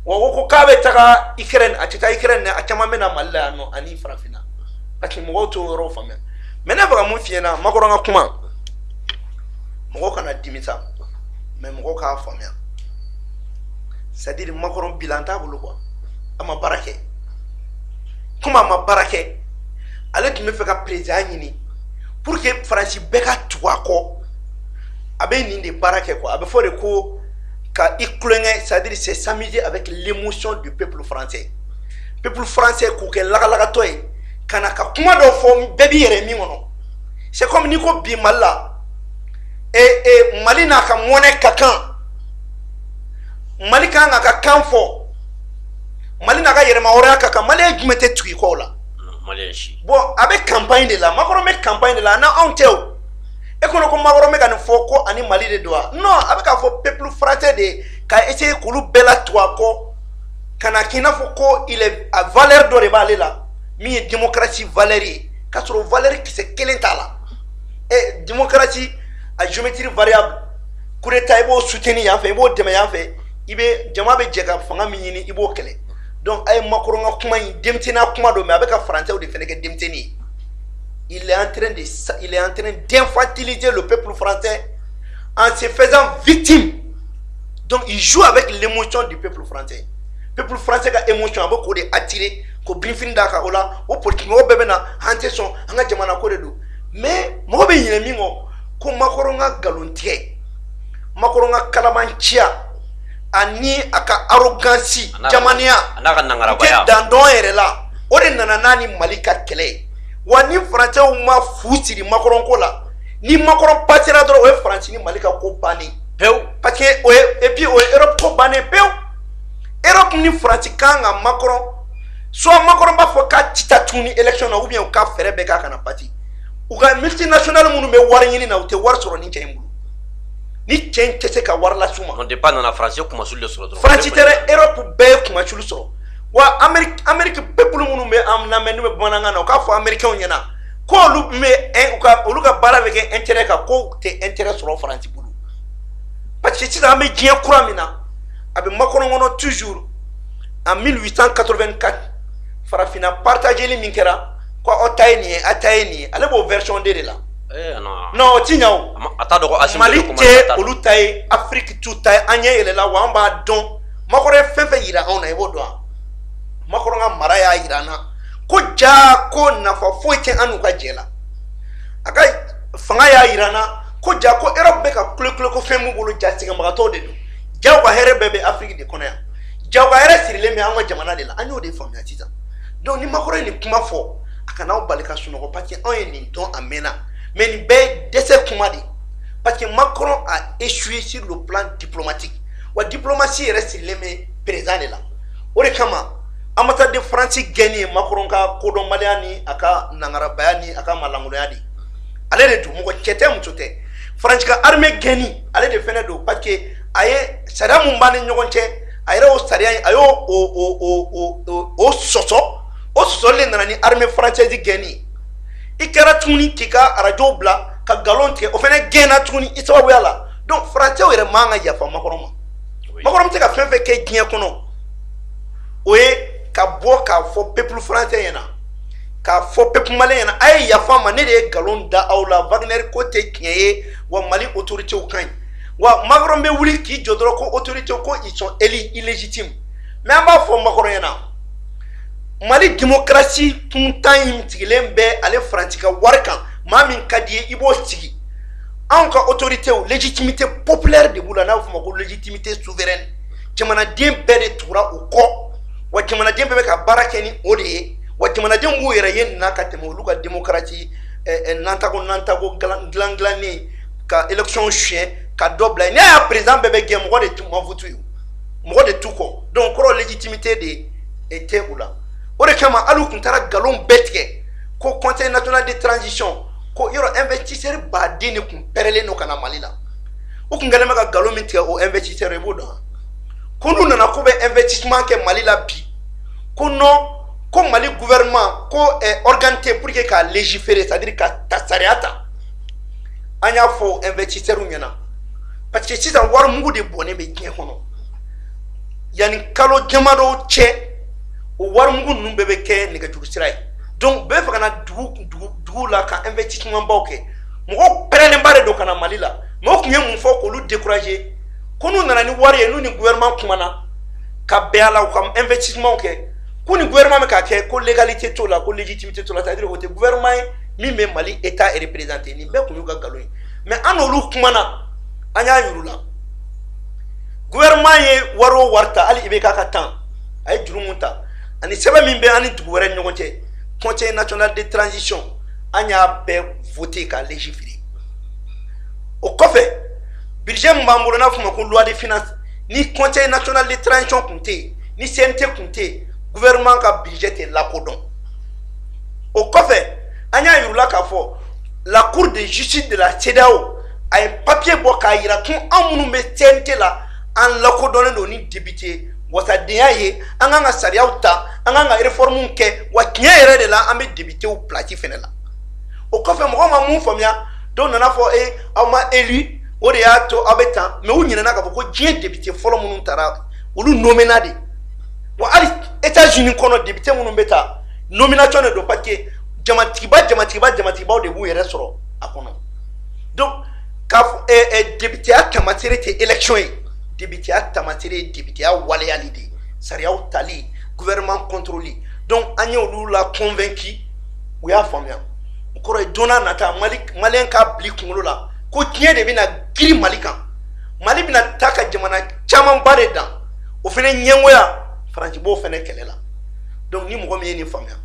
wa ko k'a bɛ taga Ukraine a tɛ taa Ukraine a caman bɛ na Mali la yan nɔ ani farafinna parce que mɔgɔw t'o yɔrɔ faamuya mais ne bɛ ka mun f'i ɲɛna Macron ka kuma mɔgɔw kana dimi sa mais mɔgɔw k'a faamuya c'est-à-dire Macron bilan t'a bolo quoi a ma baara kɛ comme a ma baara kɛ ale tun bɛ fɛ ka président ɲini pour que Faransi bɛɛ ka tugu a kɔ a bɛ nin de baara kɛ quoi a bɛ fɔ de ko ka i kulonkɛ c'est-à-dire c'est s'amuser avec l'émotion du peuple français k'u kɛ lagalagatɔ ye ka na ka kuma dɔ fɔ bɛɛ b'i yɛrɛ min kɔnɔ c'est comme ni ko bi Mali la Mali n'a ka mɔnɛ ka kan Mali kan ka kan fɔ Mali n'a ka yɛrɛma hɔrɔnya ka kan Mali ye jumɛn tɛ tugu i kɔ o la bon a bɛ campagne de la Macron bɛ campagne de la n'a anw tɛ o e kɔnɔ ko Macron bɛ ka nin fɔ ko ani Mali de don wa non a bɛ k'a fɔ peuple français de ka essayer k'olu bɛɛ la tugu a kɔ ka na k'i n'a fɔ ko il est a valeur dɔ de b'ale la min ye démocratie valeur ye k'a sɔrɔ valeur kisɛ kelen t'a la démocratie a géométrie variable coup d'état i b'o soutenir yan fɛ i b'o dɛmɛ yan fɛ i bɛ jama bɛ jɛ ka fanga min ɲini i b'o kɛlɛ donc a ye Macron ka kuma in denmisɛnniya kuma don mais a bɛ ka français de fɛnɛ kɛ denmisɛnnin ye il est en train d'infantiliser le peuple français en se faisant victime donc il joue avec l'émotion du peuple français ka émotion a bɛ k'o de attirer ko binfini d'a kan o la o politique mɔgɔw bɛɛ bɛ na an tɛ sɔn an ka jamana ko de don mais mɔgɔ bɛ ɲinɛ min kɔ ko Macron ka nkalon tigɛ Macron ka kalamanciya ani a ka arrogance jamaniya tɛ dan dɔn yɛrɛ la o de nana n'a ni Mali ka kɛlɛ ye wa ni Français ma fu siri Macron ko la ni Macron passera dɔrɔn o ye France ni Mali ka ko bannen pewu parce que o ye et puis o ye Europe ko bannen pewu Europe ni France kan ka Macron soit Macron b'a fɔ k'a ti taa tuguni élection na ou bien u ka fɛrɛ bɛɛ k'a kana parti u ka multinational minnu bɛ wari ɲini na u tɛ wari sɔrɔ ni cɛ in bolo ni cɛ in tɛ se ka wari las'u ma. on dépend nana France kumasulu de sɔrɔ dɔrɔn. France tɛ Europe bɛɛ ye kumasulu sɔrɔ wa Amérique peuple minnu bɛ an lamɛn n'u bɛ bamanankan na u k'a fɔ américains ɲɛna ko olu ka baara bɛ kɛ intérêt kan ko tɛ intérêt sɔrɔ Faransi bolo parce que sisan an bɛ diɲɛ kura min na a bɛ makɔnɔ kɔnɔ toujours en 1884 farafinna partageli min kɛra ko aw ta ye nin ye a ta ye nin ye ale b'o version 2 de la non o ti ɲa o Mali tɛ olu ta ye Afrique tout ta ye an ɲɛ yɛlɛla wa an b'a dɔn Makɔrɔ ye fɛn fɛn yira anw na i b'o dɔn wa Makɔrɔ ka mara y'a yira an na ko ja ko nafa foyi tɛ an n'u ka jɛ la a ka fanga y'a yira an na ko ja ko Europe bɛ ka kule ko fɛn m'u bolo ja sɛgɛnbagatɔw de don jaw ka hɛrɛ bɛɛ bɛ Afrique de kɔnɔ yan jaw ka hɛrɛ sirilen bɛ an ka jamana de la an y'o de faamuya sisan donc ni Makɔrɔ ye nin kuma fɔ a kana aw bali ka sunɔgɔ parce que anw ye nin dɔn a mɛnna mais nin bɛɛ ye dɛsɛ kuma de parce que Macron a échoué sur le plan diplomatique wa diplomatie yɛrɛ sirilen bɛ président de la o de kama ambassade de France gɛnni ye Macron ka kodɔnbaliya ni a ka nangarabaya ni a ka malangoloya de ale de don mɔgɔ cɛ tɛ muso tɛ Faransi ka armée gɛnni ale de fɛnɛ don parce que a ye sariya mun b'an ni ɲɔgɔn cɛ a yɛrɛ o sariya a y'o o sɔsɔ o sɔsɔli de nana ni armée française gɛnni i kɛra tuguni k'i ka arajow bila ka galon tigɛ o fɛnɛ gɛnna tuguni i sababuya la donc français yɛrɛ man ka yafa Macron ma Macron bɛ se ka fɛn fɛn kɛ diɲɛ kɔnɔ o ye ka bɔ k'a fɔ peuple français ɲɛna k'a fɔ peuple malien ɲɛna a ye yafa ma ne de ye galon da aw la Wagner ko tɛ tiɲɛ ye wa Mali autorités ka ɲi wa Macron bɛ wuli k'i jɔ dɔrɔn ko autorités ko ils sont illégitimes mais an b'a fɔ Macron ɲɛna Mali démocratie tuntan in sigilen bɛ ale Faransi ka wari kan maa min ka di ye i b'o sigi anw ka autorité légitimité populaire de b'u la n'a bɛ f'o ma ko légitimité souveraine jamanaden bɛɛ de tugura o kɔ wa jamanaden bɛɛ bɛ ka baara kɛ ni o de ye wa jamanaden b'u yɛrɛ ye nin na ka tɛmɛ olu ka démocratie nantago dilanni ka élection suɲɛ ka dɔ bila yen ne y'a président bɛɛ bɛ gɛn mɔgɔ de t'u ma vote ye mɔgɔ de t'u kɔ donc kɔrɔ légitimité de tɛ u la o de kama hali u tun taara nkalon bɛɛ tigɛ ko conseil national de transition ko yɔrɔ investisseur baden de tun pɛrɛlen don ka na Mali la u tun kɛlen bɛ ka nkalon min tigɛ o investisseur i b'o dɔn ko n'u nana ko bɛ investissement kɛ Mali la bi ko non ko Mali gouvernement ko organe tɛ pour que k'a légiférer c'est-à-dire ka ta sariya ta an y'a fɔ investisseur ɲɛna parce que sisan wari mugu de bɔnnen bɛ diɲɛ kɔnɔ yanni kalo damadɔ cɛ o wari mugu ninnu bɛɛ bɛ kɛ nɛgɛjuru sira ye donc bɛɛ fɛ ka na dugu la ka investissement baw kɛ mɔgɔw pɛrɛnlenba de don ka na Mali la mais o tun ye mun fɔ k'olu décourager ko n'u nana ni wari ye n'u ni gouvernement kumana ka bɛn a la u ka investissement kɛ ko ni gouvernement bɛ k'a kɛ ko légalité t'o la ko légitimité t'o la c'est-à-dire o tɛ gouvernement ye min bɛ Mali état représenter nin bɛɛ tun y'u ka nkalon ye mais an n'olu kumana an y'a yir'u la gouvernement ye wari o wari ta hali IBK ka temps a ye juru mun ta ani sɛbɛn min bɛ an ni dugu wɛrɛ ni ɲɔgɔn cɛ conseil national de transition an y'a bɛɛ voté ka légiférer o kɔfɛ budget min b'an bolo n'a fɔ o ma ko loi de finance ni conseil national de transition tun tɛ yen ni CNT tun tɛ yen gouvernement ka budget tɛ lakodɔn o kɔfɛ an y'a yir'u la k'a fɔ la cour de justice de la CEDEAO a ye papier bɔ k'a yira ko an minnu bɛ CNT la an lakodɔnnen don ni député wasadenya ye an kan ka sariyaw ta an kan ka réforme kɛ wa tiɲɛ yɛrɛ de la an bɛ députéw place fɛnɛ la o kɔfɛ mɔgɔw ma mun faamuya dɔw nana fɔ aw ma élu o de y'a to aw bɛ tan mais u ɲinɛna k'a fɔ ko diɲɛ député fɔlɔ minnu taara olu nommena de wa hali États-Unis kɔnɔ député minnu bɛ taa nomination de don parce que jamatigibaw de b'u yɛrɛ sɔrɔ a kɔnɔ donc k'a fɔ députéya tamasere tɛ élection ye députéya tamasere ye députéya waleyali de sariyaw tali gouvernement contrôle donc an ye olu la convaincu u y'a faamuya o kɔrɔ ye don n'a nata maliyɛn k'a bila i kunkolo la ko diɲɛ de bɛna giri Mali kan Mali bɛna taa ka jamana camanba de dan o fɛnɛ ɲɛngoya Faransi b'o fɛnɛ kɛlɛ la donc ni mɔgɔ min ye nin faamuya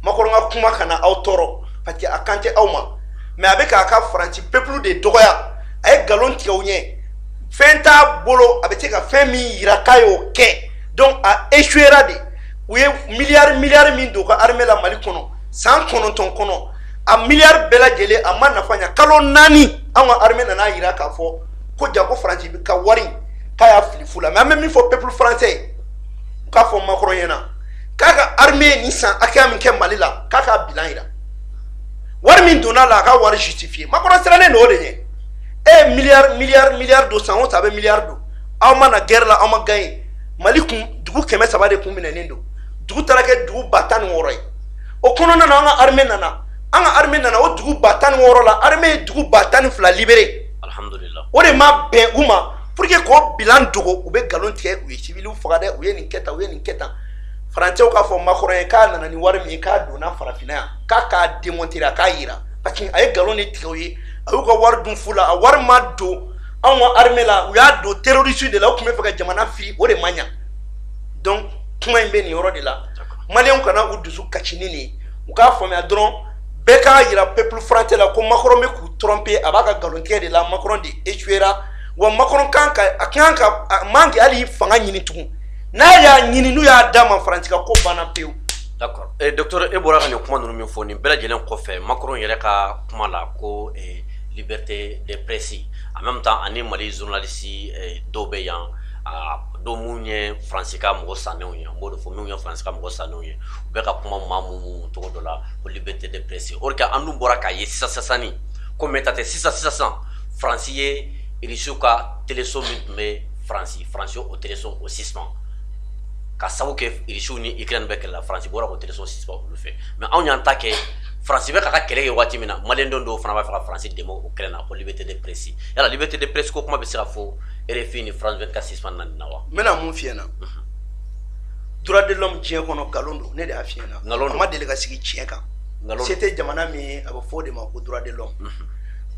Macron ka kuma kana aw tɔɔrɔ parce que a kan tɛ aw ma mais a bɛ k'a ka Faransi peuple de dɔgɔya a ye nkalon tigɛ u ɲɛ fɛn t'a bolo a bɛ se ka fɛn min yira k'a y'o kɛ donc a échouera de u ye miliyari min don u ka armée la Mali kɔnɔ san 9 kɔnɔ a miliyari bɛɛ lajɛlen a ma nafa ɲa kalo 4 an ka armée nana yira k'a fɔ ko ja ko Faransi bɛ ka wari k'a y'a fili fu la mais an bɛ min fɔ peuple français k'a fɔ Macron ɲɛna k'a ka armée ni san hakɛya min kɛ Mali la k'a k'a bilan yira wari min donna la ka wari justifier Macron sera ne no de ye milliard 200 ça be milliard do aw mana guerre la aw ma gagner Mali kun dugu 300 de kun minenen do dugu tarake dugu batan woroy o kono na nga armée nana anga armée nana o dugu batan woro la armée dugu batan fla libéré alhamdulillah o de ma ben uma pour que ko bilan dogo ube galon tie u civil u fagade u ye nin keta français ka fo Macron ka nana ni wari mi ka dona farafina ka démontrer ka yira parce que ay galon ni tiroyi ayu ko war dun fula a war ma do anwa armée la u ya do terroriste de la o kuma faka jamana fi o de manya donc kuma imbe ni yoro de la malien kana u dusu kachini ni u ka fo me adron be ka yira peuple français la ko Macron me ku tromper abaka galon tie de la Macron de échouera wa Macron kanka mangi ali fanga nyini tugun na ya nyini nu ya dama France ka ko bana peu. D'accord. Docteur Ebora kan kuma nunu min fo ni bela jelen ko fe Macron yere ka kuma la ko liberté de presse en même temps ani Mali journaliste do be yan do munye France ka mo sanew yan bo do fo munye France ka mo sanew yan be ka kuma mamu to do la ko liberté de presse or ka andu bora ka ye sasani ko metate 600 francier ilisuka téléson mais France au téléson au 6 ka sabu ke irisu ni Ukraine be la France bora ko téléson 6 le fait mais on yanta ke France be ka kele wati mina malen do fana ba fa France demo Ukraine ko liberté de presse yala liberté de presse ko kuma be sira fo RFI ni France 24 6 nan nawa mena mun fiena droit de l'homme tien kono kalondo ne de afiena ma delega sigi tien kan c'était jamana mi abo fo de ma ko droit de l'homme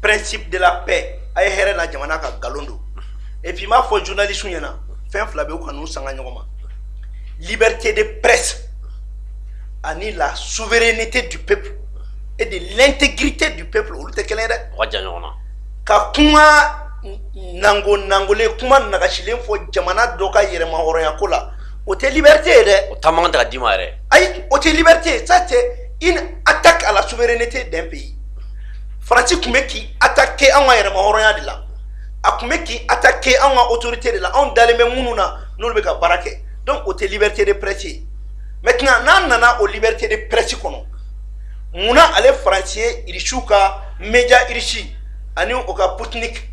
principe de la paix ay here na jamana ka galondo et puis ma fo journaliste yana fin flabe ko anu sanga nyoma liberté de presse ani la souveraineté du peuple et de l'intégrité du peuple ou te kelere waja nyona ka kuma nangole kuma nagashilen fo jamana doka yere ma horo yakola o te liberté de o tamanga da dimare ay o te liberté ça c'est une attaque à la souveraineté d'un pays. France qui attaqué en wa yere ma horo ya de la akume qui attaqué en wa autorité de la on dalé me mununa no le ka barake donc o te liberté de presse maintenant nana o liberté de presse kono muna ale français irishuka media irishi ani oka putnik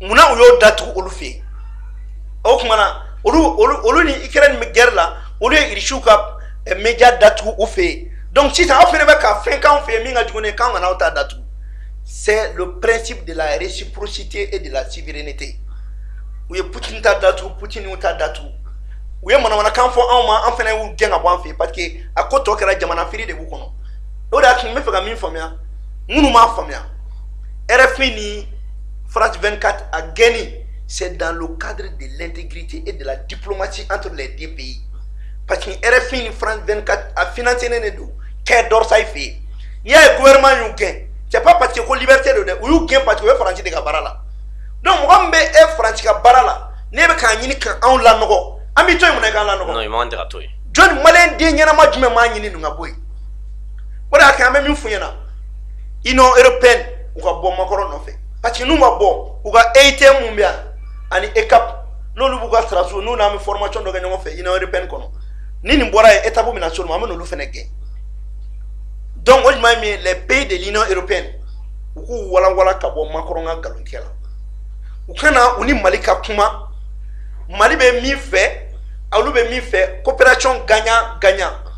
muna uyo datu olufe o kumana olu ni ikeren me guerre la olu irishuka media datu ufe donc si ça a fait ka fin kan fe minga jugone kan na ota datu c'est le principe de la réciprocité et de la souveraineté uye putin ta datu putin uta datu uye mana kan fo en fene u genga bo en fait parce que akoto kera jamana firi de bu kono o da kin me fega min famia munu ma famia RFI ni France 24 a gagné c'est dans le cadre de l'intégrité et de la diplomatie entre les deux pays parce que RFI ni France 24 a financé nenedo qu'est d'or ça fait il y a gouvernement yu gain c'est pas parce que ko liberté de ou gain parce que France de ka barala donc ngombe e France ka barala ne be kan nyini kan on la nogo ami toy mun ga la nogo non il m'a ndira toy John Malen de nyana ma jume ma nyini nga boy wala ka même funyana ino européenne ou ka bon Macron no fait parce que nous ma bon ou ka EIT mumbia ani ECAP no lu buga straso no na me formation do ga nyamo fait ino européenne kono nini mbora étape mina solo ma no lu feneke donc on m'a mis les pays de l'Union européenne ou wala ka bon Macron ga galontiela ou kana uni malika kuma Mali be mi fait alu be mi fait coopération gagnant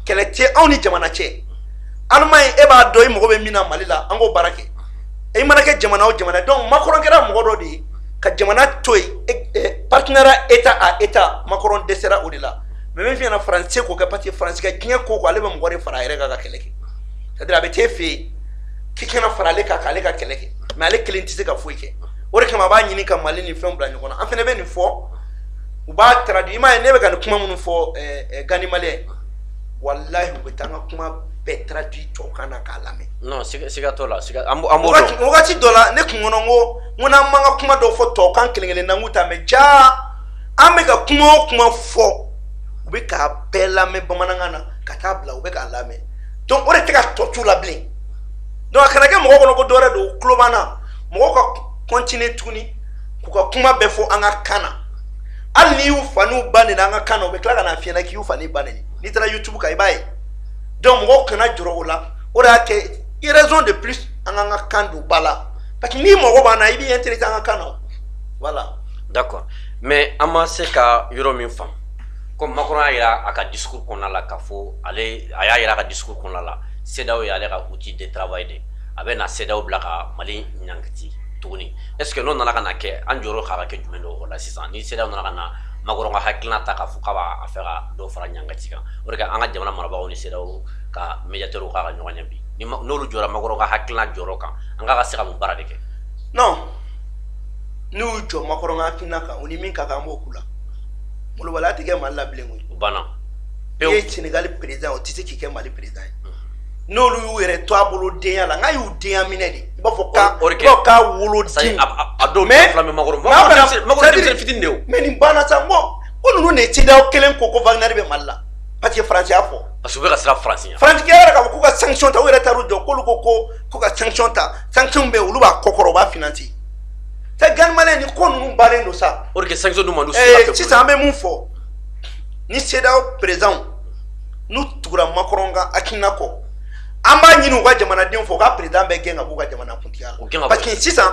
kele tie on ni jamana che Allemagne e ba do mo be mina Mali la ango barake e manake jamana o jamana donc Macron kera mo do di ka jamana toy partenariat état à état Macron desera odila mais même fi na français ko ka parti français ka kinya ko ale be mo gore fara ere ga keleke c'est-à-dire abe te fi ki kana fara le ka kale ka keleke mais ale kelenti se ka foike ore kama ba nyini ka Mali ni fem bla nyona en fait ne be ni fo ou ba traduit ma ne be kan kuma mun fo gani malien wallahi be tanga kuma be traduit to kana kalame non siga to la siga ambo wakati dola ne kungono ngo muna manga kuma do fo to kan kelengele na nguta me ja ameka kuma fo ube ka bela me bamananga ka tabla ube ka lame donc ore teka to tu la blin donc akana mo ko no ko dore do klobana mo ko continue tuni ko kuma be fo anga kana al ni ufanu bane na anga kana ube kla na fiena ki ufani bane ni tra YouTube ka ibai donc mo kana juro la ora ke raison de plus anga kandu bala parce que ni mo bana ibi intéressant anga kano voilà d'accord mais ama se ka yoro min fam comme Macron a ira aka discours qu'on a la kafo ale aya ira ka discours qu'on a la CEDEAO ya ale ka outil de travail de abe na CEDEAO blaka Mali nyangati tuguni est-ce que non nana kana ke anjoro khara ke jumelo la sisan ni CEDEAO nana kana Macron ga hakilna ta ka fuka ba afera do fara nyangati kan o de ka anga jamana maraba oni CEDEAO ka médiateur ka nyonya bi ni nolu jora Macron ga hakilna joro kan anga ga sika mubara de ke non nous jo Macron ga hakilna kan oni min ka mo kula mulu wala tige malla blengu bana pe Sénégal président o tisi ki ke Mali président nolu yu yere to abolo deya la nga yu deya minedi ba fo ka wolo din ado me flamme Macron Macron fitin dew mais ni bana sa mo onu ne tida kelen ko Wagner be malla parce que France a fo parce que be ka sira France ya France ke ka ko ka sanction ta o yere taru do ko ka sanction ta sanction be ulu ba kokoro ba financer ta gan malen ni ko nu bare no sa or que sanction du mandu si ça me mun fo ni CEDEAO président nous tura Macron ga akinako amba nyinu wa jamana den fo ka président be genga bu ka jamana kuntiya parce que sisan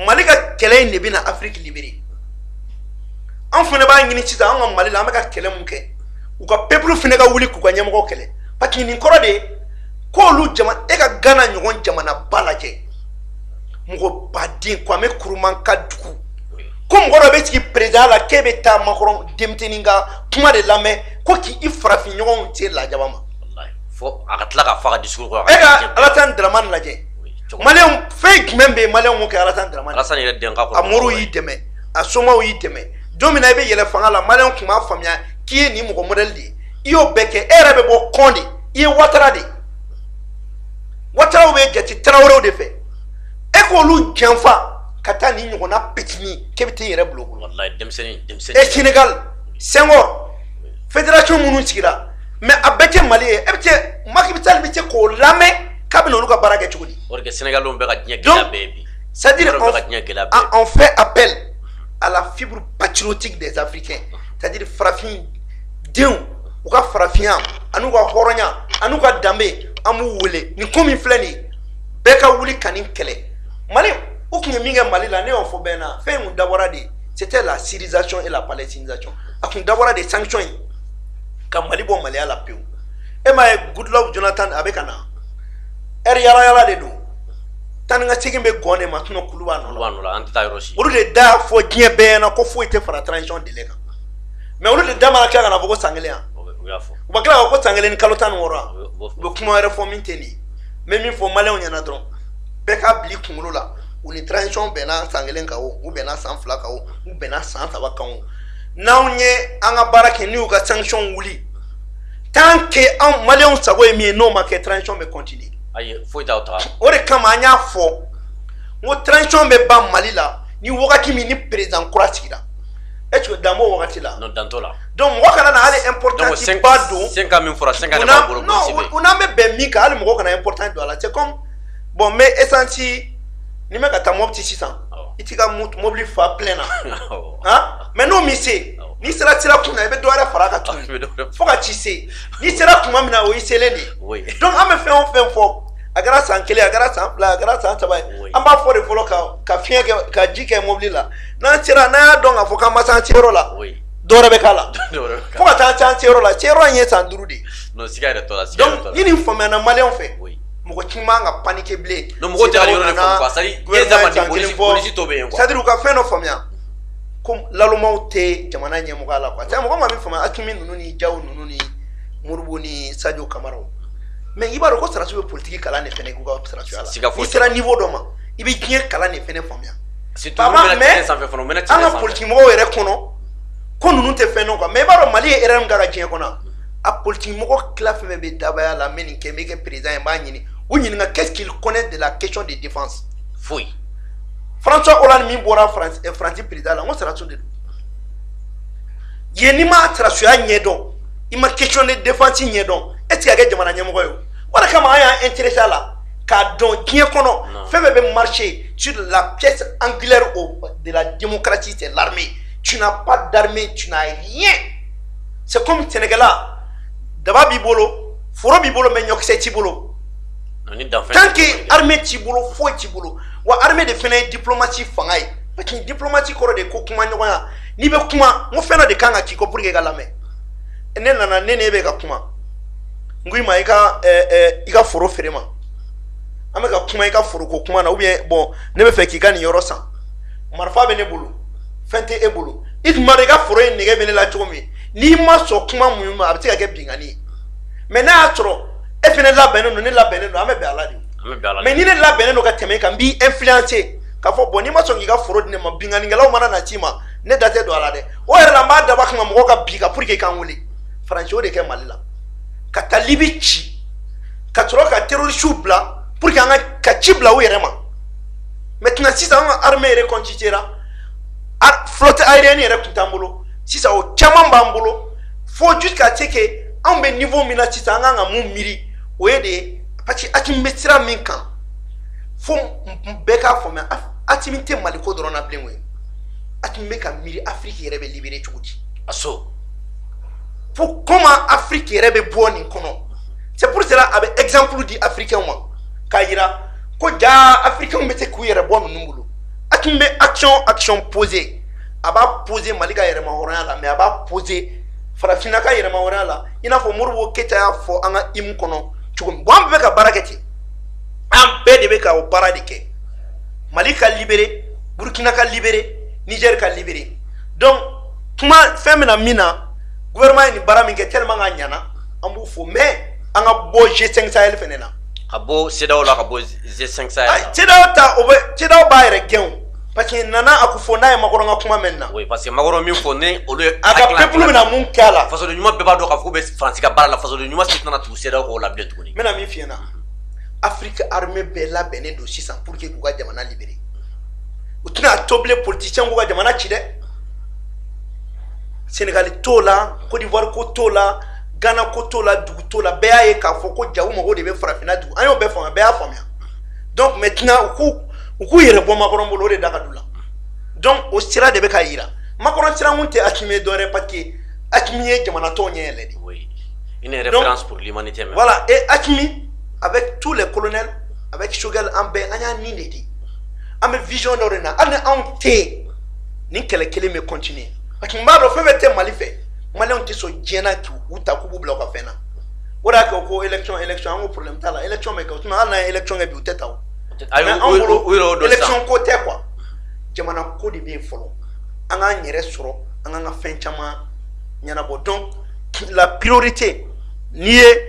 Mali ka kele ne bina Afrique libérée an fune ba nyini sisan an Mali la ka kele mun ke u ka peuple fune ka wuli ku ka nyamko kele parce que ni koro de ko lu jamana e ka gana nyogon jamana balaje mugo badin ko me kuruman ka duku ko ngoro be ti président la kebe ta Macron demteninga kuma de lame ko ki ifrafi nyogon ti la jabama fo akatla ka faga discours ko ega Alassane Dramane laje Malien fake membe Malien mo ke Alassane Dramane Alassane yele den ka ko amuru yi deme asoma yi deme domina be yele fanga la Malien kuma famia ki ni mo ko model di iyo beke erebe bo kondi i Ouattara be jati Traoré de fe e ko lu janfa kata ni nyona petini kebite yere blogo wallahi demseni e Sénégal Senghor fédération munu sigira mais abete Mali e bete makibital bete ko lame kabino luka baraka chugudi or que Sénégal on be ka dinya gila baby c'est-à-dire on fait appel à la fibre patriotique des Africains c'est-à-dire farafin dieu ou ka farafia anu ka horonya anu ka dambe amu wele ni komi flani beka wuli kanin kele Mali ou qui minga Mali la ne on fo bena fait un d'abord c'était la syrisation et la palestinisation akun d'abord des sanctions comme Mali bon Mali à la peu et ma Goodluck Jonathan abekana yala de do tan nga sigimbe gone ma tuno kuluwa no la anta roshi olu de da fo dien be na ko fo ite fara transition de lega mais olu de da mala kala na bogo sangele ya o bakla ko sangele ni kalotan wora bo kuma reform inteni mais mi fo malé onyana dron be ka bli kungulo la ou ni transition be na sangele ka o be na san fla ka o be na san taba ka o na onye anga barake ni o ka sanction wuli tant que en malé on sago mi no ma que transition be continue aye foi ta otra ore kama anya fo mo transition be ba Mali la ni wakati mi ni président kurasira echo damo wakati la non dantola donc wakana na ale important ti bado 5000 francs 50 na bolo non on me be mi ka ale mo wakana important do la c'est comme bon mais essenti ni me ka ta mo petit 600 itika mobile fa plein na hein mais non mi c'est ni sera tira kuna ebe do ara faraka tu faut ka ti c'est ni sera kuma mina o iseleni donc on me fait on fait fort agara sankele agara sampla agara santabai amba for the follow ka fien ka jike mobile la na tira na don afoka masa tiro la dora be kala faut ka ta tiro la tiro anye sandurudi no sigare to la donc ni informer na malien fait moko kimanga panique blé no moko tira yoro ne fo quoi sali ezama di police to be quoi c'est à dire ka fait no famia comme lalumau te jamana nye moko ala quoi c'est moko ma mi fama akimi nunu ni jaw nunu ni murubu ni Sadio Camara mais il va reconnaître sur politique kala ne fene ko ka sera ala il sera niveau doma il bi kien kala ne fene famia c'est tout le monde sans faire phénomène anga politique mo ere kono ko nunu te fene ko mais baro Mali ere ngara kien kono a politique mo ko claf me be dabaya la meni ke meke président ba nyini ou nyini nga qu'est-ce qu'il connaît de la question de défense fouille François Hollande mi bora France et France président la on sera sur de yenima trasu ya nyedo ima question de défense nyedo est-ce que jamana nyamgo yo wala kama aya intéressé là ka don kien kono fait be marcher sur la pièce angulaire de la démocratie c'est l'armée tu n'as pas d'armée tu n'as rien c'est comme Sénégal d'aba bibolo foro bibolo mais nyok seti bolo tant que armée t'i bolo foyi t'i bolo wa armée de fana ye diplomatie fanga ye parce que diplomatie kɔrɔ de ko kuma ɲɔgɔnya n'i bɛ kuma n ko fɛn dɔ de kan ka k'i kɔ pour que i ka lamɛn ne nana ne n'e bɛ ka kuma n ko i ma i ka foro feere ma an bɛ ka kuma i ka foro ko kuma na ou bien bon ne bɛ fɛ k'i ka nin yɔrɔ san marifa bɛ ne bolo fɛn tɛ e bolo i tun b'a dɔn i ka foro in nege bɛ ne la cogo min n'i ma sɔn kuma mun ma a bɛ se ka kɛ binkani ye mais n'a y'a sɔrɔ e fɛnɛ labɛnnen don ne labɛnnen don an bɛ bɛn a la de mais ni ne labɛnnen don ka tɛmɛ kan n b'i influencer k'a fɔ bon n'i ma sɔn k'i ka foro di ne ma binkanikɛlaw mana na ci ma ne da tɛ don a la dɛ o yɛrɛ la n b'a dabɔ a kama mɔgɔw ka bi kan pour que i k'an wele faransi o de kɛ mali la ka taa libi ci ka sɔrɔ ka terroristes bila pour que an ka ci bila u yɛrɛ ma maintenant sisan an ka armée yɛrɛ constitué ra flotte aérienne yɛrɛ tun t'an bolo sisan o caman b'an bolo fo jusqu'à ce que an bɛ niveau min na sisan an kan ka mun miiri o ye de ye parce que Atimi bɛ sira min kan fo bɛɛ k'a faamuya Atimi tɛ Mali ko dɔrɔn na bilen koyi Atimi bɛ ka miiri Afrique yɛrɛ bɛ libéré cogo di a so fo comment Afrique yɛrɛ bɛ bɔ nin kɔnɔ c'est pour cela a bɛ exemple di africain ma k'a yira ko jaa africain bɛ se k'u yɛrɛ bɔ ninnu bolo Atimi bɛ action posé a b'a posé Mali ka yɛrɛma hɔrɔnya la mais a b'a posé farafinna ka yɛrɛma hɔrɔnya la i n'a fɔ Modibo Keyita y'a fɔ an ka hymne kɔnɔ cogo min bon an bɛɛ bɛ ka baara kɛ ten an bɛɛ de bɛ ka o baara de kɛ Mali ka libéré Burkina ka libéré Niger ka libéré donc kuma fɛn bɛna min na gouvernement ye nin baara min kɛ tellement ka ɲana an b'u fo mais an ka bɔ G5 Sahel fɛnɛ na ka bɔ CEDEAO la ka bɔ G5 Sahel la CEDEAO ta o bɛ CEDEAO b'a yɛrɛ gɛn parce que Nana Akufo n'a ye Makɔrɔ ka kuma mɛn na oui parce que Makɔrɔ min fɔ ni olu ye a ka peuple bɛna mun kɛ a la fasoden ɲuman bɛɛ b'a dɔn k'a fɔ k'u bɛ Faransi ka baara la fasoden ɲuman si tɛna tugu CEDEAO k'o la bilen tuguni n bɛna min f'i ɲɛna Afrique armée bɛɛ labɛnnen don sisan pour que k'u ka jamana libérer u tɛna to bilen politicien k'u ka jamana ci dɛ Sénégal t'o la Côte d'Ivoire ko t'o la Ghana ko t'o la dugu t'o la bɛɛ y'a ye k'a fɔ ko jago mago de bɛ farafinna dugu an y'o bɛɛ faamuya bɛɛ y'a faamuya donc maintenant u k'u yɛrɛ bɔ Makɔrɔ bolo o de da ka d'u la donc o sira de bɛ ka yira Makɔrɔ sira mun tɛ Atimi ye dɔwɛrɛ parce que Atimi ye jamana tɔw ɲɛ yɛlɛ de oui une référence pour l'humanité même voilà et Atimi avec tous les colonels avec Choguel an bɛɛ an y'a nin de di an bɛ vision dɔ de na hali ni anw tɛ yen nin kɛlɛ kelen bɛ continuer parce que n b'a dɔn fɛn fɛn tɛ Mali fɛ Maliyɛnw tɛ sɔn diɲɛ na k'u ta k'u b'u bila u ka fɛn na o de y'a kɛ ko élection an ko problème t'a la élection bɛ kɛ sinon hali n'a ye élection kɛ bi u tɛ ta o mais an bolo élection ko tɛ quoi jamana ko de bɛ yen fɔlɔ an k'an yɛrɛ sɔrɔ an k'an ka fɛn caman ɲɛnabɔ donc la priorité n'i ye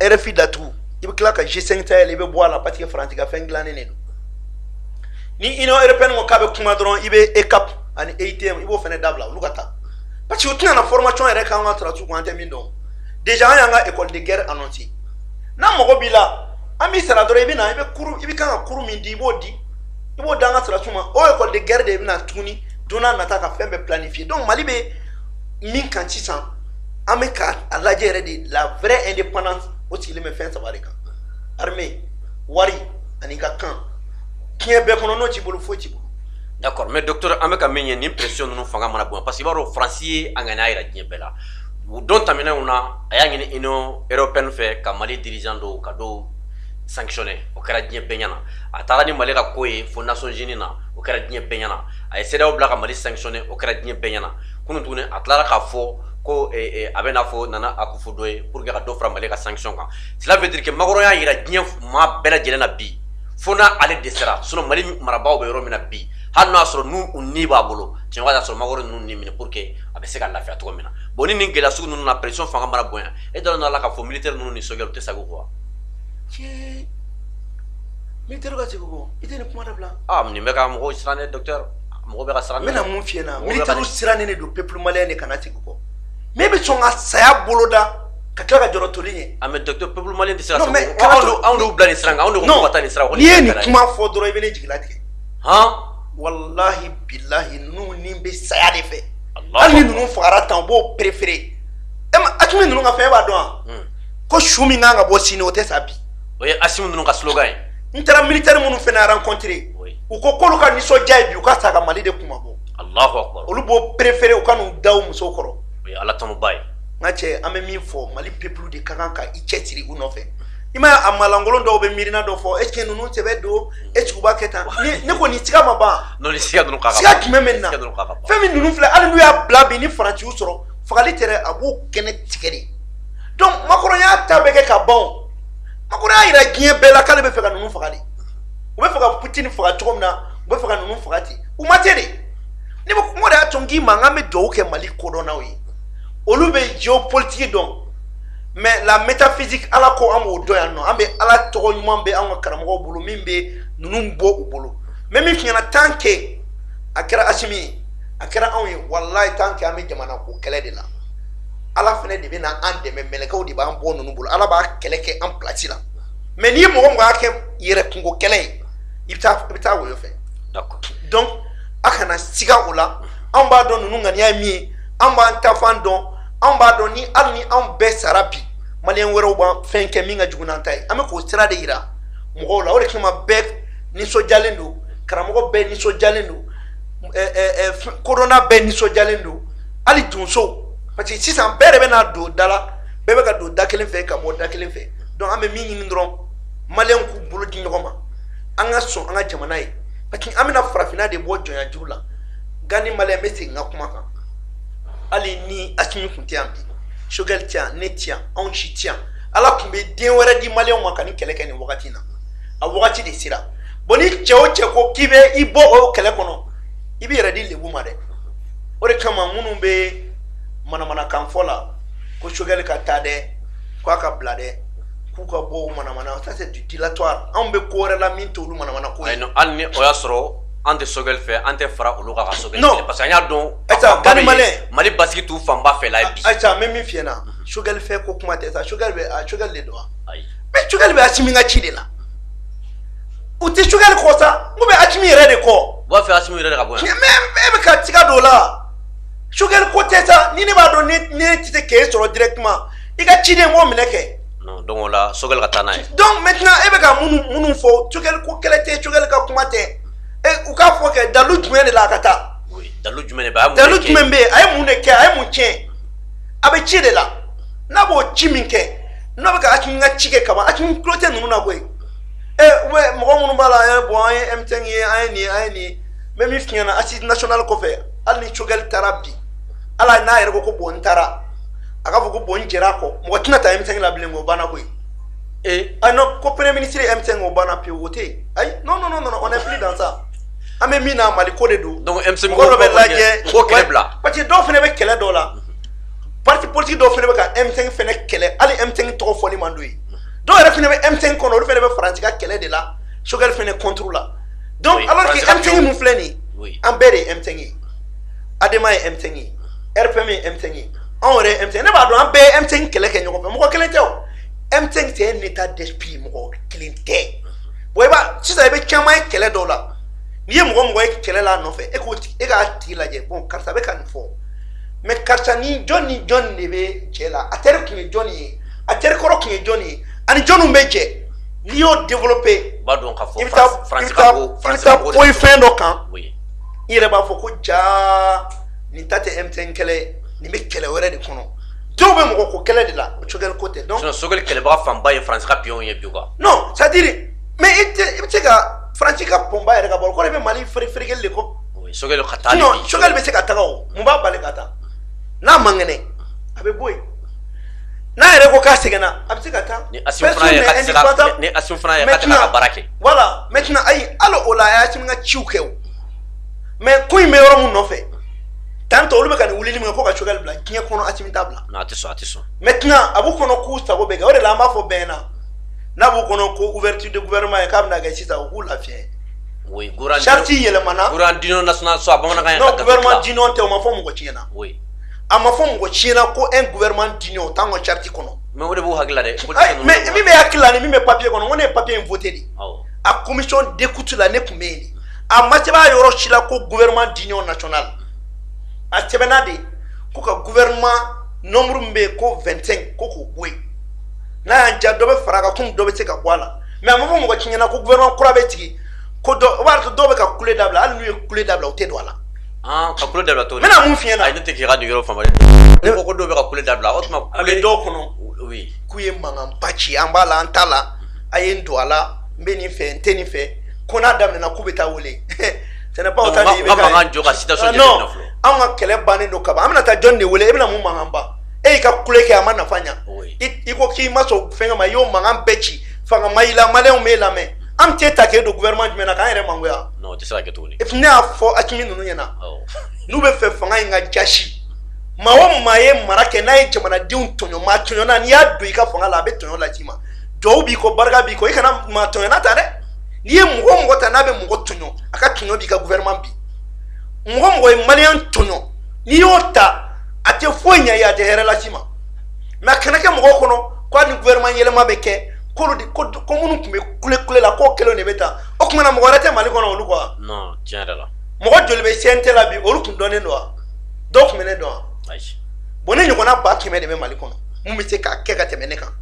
RFI datugu i bɛ tila ka G5 Sahel i bɛ bɔ a la parce que Faransi ka fɛn dilannen de don ni Union européenne ko k'a bɛ kuma dɔrɔn i bɛ ECAP ani EITM i b'o fana dabila olu ka taa parce que u tɛna na formation yɛrɛ k'an ka sɔrɔsiw kun an tɛ min dɔn déjà an y'an ka école de guerre annoncé n'a mago b'i la an b'i sara dɔrɔn i bɛ na i bɛ kan ka kuru min di i b'o di i b'o d'an ka sɔrɔsiw ma o école de guerre de bɛna tuguni don n'a nata ka fɛn bɛɛ planifier donc Mali bɛ min kan sisan an bɛ ka a lajɛ yɛrɛ de la vraie indépendance o sigilen bɛ fɛn saba de kan armée wari ani ka kan diɲɛ bɛɛ kɔnɔ n'o t'i bolo foyi t'i bolo. D'accord mais docteur an bɛ ka min ye nin pression ninnu fanga mana bonya parce que i b'a dɔn Faransi ye a ŋaniya yira diɲɛ bɛɛ la don tɛmɛnenw na a y'a ɲini Union européenne fɛ ka Mali dirigeant dɔw ka dɔw sanctionner o kɛra diɲɛ bɛɛ ɲɛna a taara ni Mali ka ko ye fo Nations Unies na o kɛra diɲɛ bɛɛ ɲɛna a ye CEDEAO bila ka Mali sanctionner o kɛra diɲɛ bɛɛ ɲɛna kunun tuguni a tilara k'a fɔ ko a bɛ n'a fɔ Nana Akufo dɔ ye pour que ka dɔ fara Mali ka sanction kan cela veut dire que Makɔrɔ y'a yira diɲɛ maa bɛɛ lajɛlen na bi fo n'a ale dɛsɛra sinon Mali marabaaw bɛ yɔrɔ min na bi hali n'a sɔrɔ n'u ni b'a bolo tiɲɛ ka sɔrɔ Makɔrɔ ninnu ni minɛ pour que a bɛ se ka lafiya cogo min na bon ni nin gɛlɛya sugu ninnu na pression fanga mana bonya e dalen don a la k'a fɔ militaire ninnu ni sojɛriw tɛ segin o kɔ wa. Tiɲɛ militaire ka segin o kɔ i tɛ nin kuma dabila. nin bɛ ka mɔgɔw siran dɛ docteur mɔgɔw bɛ ka siran. n bɛna mun f'i ɲɛna militaire sirannen de don peuple malien de kana segin o kɔ mais e bɛ sɔn ka saya boloda ka tila ka jɔrɔ toli ɲɛ. mais docteur peuple malien tɛ se ka segin anw de bila nin sira kan anw de ko ka taa nin sira kan. n'i ye nin kuma fɔ dɔrɔn i bɛ ne jigila tigɛ. han. wallahi billahi ninnu ni bɛ saya de fɛ hali ni ninnu fagara tan u b'o préféré e ma Asimi ninnu ka fɛn e b'a dɔn wa ko su min kan ka bɔ sini o tɛ sa bi. o ye Asimi ninnu ka slogan ye. n taara militaire minnu fana rencontré u ko k'olu ka nisɔndiya ye bi u ka sa ka Mali de kuma bɔ. Allahu akbar. olu b'o préféré u ka n'u da u musow kɔrɔ. o ye Ala tanoba ye. n ka cɛ an bɛ min fɔ Mali peuple de ka kan ka i cɛsiri u nɔfɛ ima amalangolo ndo be mirina do fo est ce que nunu tebe do est ce que ba ketan ne ko ni tiga maba non ni siga dunu kaka siga kime menna femi nunu fle ali nu ya blabi ni faranti usoro fagali tere abu kene tigeri donc makoro ya tabeke ka bon makoro ya ira gien bela kale be feka nunu fagali o be feka Putin faga togomna o be feka nunu fagati o materi ni mo mo da tongi manga me do ke Mali kodona wi olu be géopolitique donc mais la métaphysique ala ko amo do yanno ambe ala to nyuma be an karamo bulu mimbe nunum bo bulu mais mi fiana tanke akira asimi akira on wallahi tanke ami jamana ko kele de la ala fene de bina ande me meleka di ba bo nunum bulu ala ba kele ke en place la mais ni mo ngo akem yere kungo kele ibta wo yo fe d'accord donc akana siga ola an ba don nunun ngani ami an ba tafan don an ba don ni alni an be sarabi malien wero ba fenke minga juguna tay ame ko sira de ira mo la o de kama be ni so jalendo karamo be ni so jalendo corona be ni so jalendo ali dunso parce que si ça bere be na do dala be be ka do dakelen fe ka mo dakelen fe donc ame mingi ni ndron malien ku bulu di ngoma anga so anga jamana yi parce que amina farafina de bo jonya jurula gani malien mesi ngakuma kan ali ni asimi kuntiambi Shogel tient, ne tient, on chi tient. Alors qu'on me dit on aurait dit malien on m'a kele kene wakati na. A wakati de sira. Boni cheo cheko kibe ibo o kele kono. Ibi redi le bumade. Ore kama munu be mana kamfola ko shogel ka tade ko ka blade ku ka bo mana ça c'est du dilatoire. On be ko la minto lu mana ko. Ay no anni o yasro ante sogel fe ante fara olu ka sogel non. parce que nya don Ata gani mali basiki tu famba fe la bi acha même fiena sogel fe ko kuma te ça sogel be a sogel le doa ay mais sogel be asimi nga chide la uti sogel ko sa ngube asimi rede ko wa fe asimi rede ka bo mais ka tiga do la sogel ko te sa ni ne ba do ne tite ke soro directement iga chide mo mineke non donc la sogel ka tanay donc maintenant ebe ka munu fo sogel ko kelete sogel ka kuma te e uka fo ke dalu jumene de la kata oui dalu jumene ba dalu jumene be ay munde ke ay munche abe chide la na bo chiminke no be ka akinga chike kama akin clote nunu na boy we mo munu bala ya bo ay mtengi ay ni même fiana assise national ko fe al ni chogal tarabi ala na yere ko bon tara aka fo ko bon jera ko mo tina ta mtengi la blengo bana boy non ko premier ministre mtengi bana pi wote ay non on est plus dans ça ame mina mali ko de do donc MC ko be laje ko kelebla parce que do fene be kele do la parti politique do fene be ka M5 fene kele ali M5 to foni mandui do re fene be M5 kono fene be France ka kele de la sogal fene contre la donc oui, alors que M5 mu fleni oui ambere M5 adema M5 RPM M5 on re M5 ne ba do ambe M5 kele ke nyoko mo ko kele te o M5 c'est un état d'esprit mo ko kilinte boyba si ça be chama kele do la ni ye mo kele la no fe e ko e ga ti la je bon karta be kan fo mais karta ni Johnny ne be jela atere ki Johnny atere koro ki Johnny ani John meje ni yo développer ba don ka fo France ko boy fin do kan oui ire ba fo ko ja ni tate M5 kele ni me kele were de kono do be mo ko kele de la chogel côté donc sinon sogel kele ba famba ye France ka pion ye biuka non ça dire mais ite ga France ka pomba ere ga bol ko be Mali frigel le ko oui sogel khatali non sogel be se ka tagao mba bale kata na mangene abe boy na ere ko ka segena abe se kata ni asifuna ye katse ni asifuna ye katse ka barake voilà maintenant ay alo ola ya tinga chiuke mais ko me yoro mun no fe tanto olu be kan wulili mo ko ka sogel bla kinya kono atimi tabla na atiso maintenant abu kono ku sta go be ga ore la ma fo bena na bu kono ko ouverture de gouvernement e kam na ga sita ko la fien oui gourand charti yele mana gourand dino national so abamana kan non gouvernement dino te o ma fo mo ko china oui ama fo mo ko china ko un gouvernement dino tango charti kono mais wode bu hagla de mais mi me yakila ni mi me papier kono woni papier voté di oh a commission d'écoute la ne kumeni a mateba yoro chila ko gouvernement d'union nationale a tebena de ko ka gouvernement nombre mbe ko 25 ko ko boy na anja do be faraga kum do be se ka kwala mais amamo mo ko chinyana ko gouvernement kura be tigi ko do warto do be ka couler dabla al nu couler dabla o te do ala ah ka couler dabla to mena mun fiena ay ne te ki radio yoro fama ko do be ka couler dabla otma ale do kono oui k'u ye mankanba ci an b'a la an t'a la a ye n don a la n bɛ nin fɛ n tɛ nin fɛ ko n'a daminɛna k'u bɛ taa wele ce n'est pas autant de mankan jɔ ka citation non an ka kɛlɛ bannen don kaban an bɛna taa jɔn de wele e bɛna mun mankan ba e y'i ka kule kɛ a ma nafa ɲa i ko k'i ma sɔn fɛnkɛ ma i y'o mankan bɛɛ ci fanga ma i la maliyɛnw m'e lamɛn an t'e ta k'e don gouvernement jumɛn na k'an yɛrɛ mangoya non o tɛ se ka kɛ tuguni ne y'a fɔ Asimi ninnu ɲɛna n'u bɛ fɛ fanga in ka jasi maa o maa ye mara kɛ n'a ye jamanadenw tɔɲɔ maa tɔɲɔna n'i y'a don i ka fanga la a bɛ tɔɲɔ lasi ma jɔw b'i kɔ barika b'i kɔ i kana maa tɔɲɔna ta dɛ n'i ye mɔgɔ o mɔgɔ ta n'a bɛ mɔgɔ tɔɲɔ a ka tɔɲɔ b'i ka gouvernement bi mɔgɔ o mɔgɔ ye maliyɛn tɔɲɔ n'i y'o ta a tɛ foyi ɲɛ i ye a tɛ hɛrɛ lasi ma mais a kana kɛ mɔgɔw kɔnɔ ko hali ni gouvernement yɛlɛma bɛ kɛ ko minnu tun bɛ kule la k'o kelen de bɛ taa o tuma na mɔgɔ wɛrɛ tɛ Mali kɔnɔ olu quoi non tiɲɛ yɛrɛ la mɔgɔ joli bɛ CNT la bi olu tun dɔnnen don wa dɔw tun bɛ ne dɔn wa bon ne ɲɔgɔnna 100 de bɛ Mali kɔnɔ mun bɛ se k'a kɛ ka tɛmɛ ne kan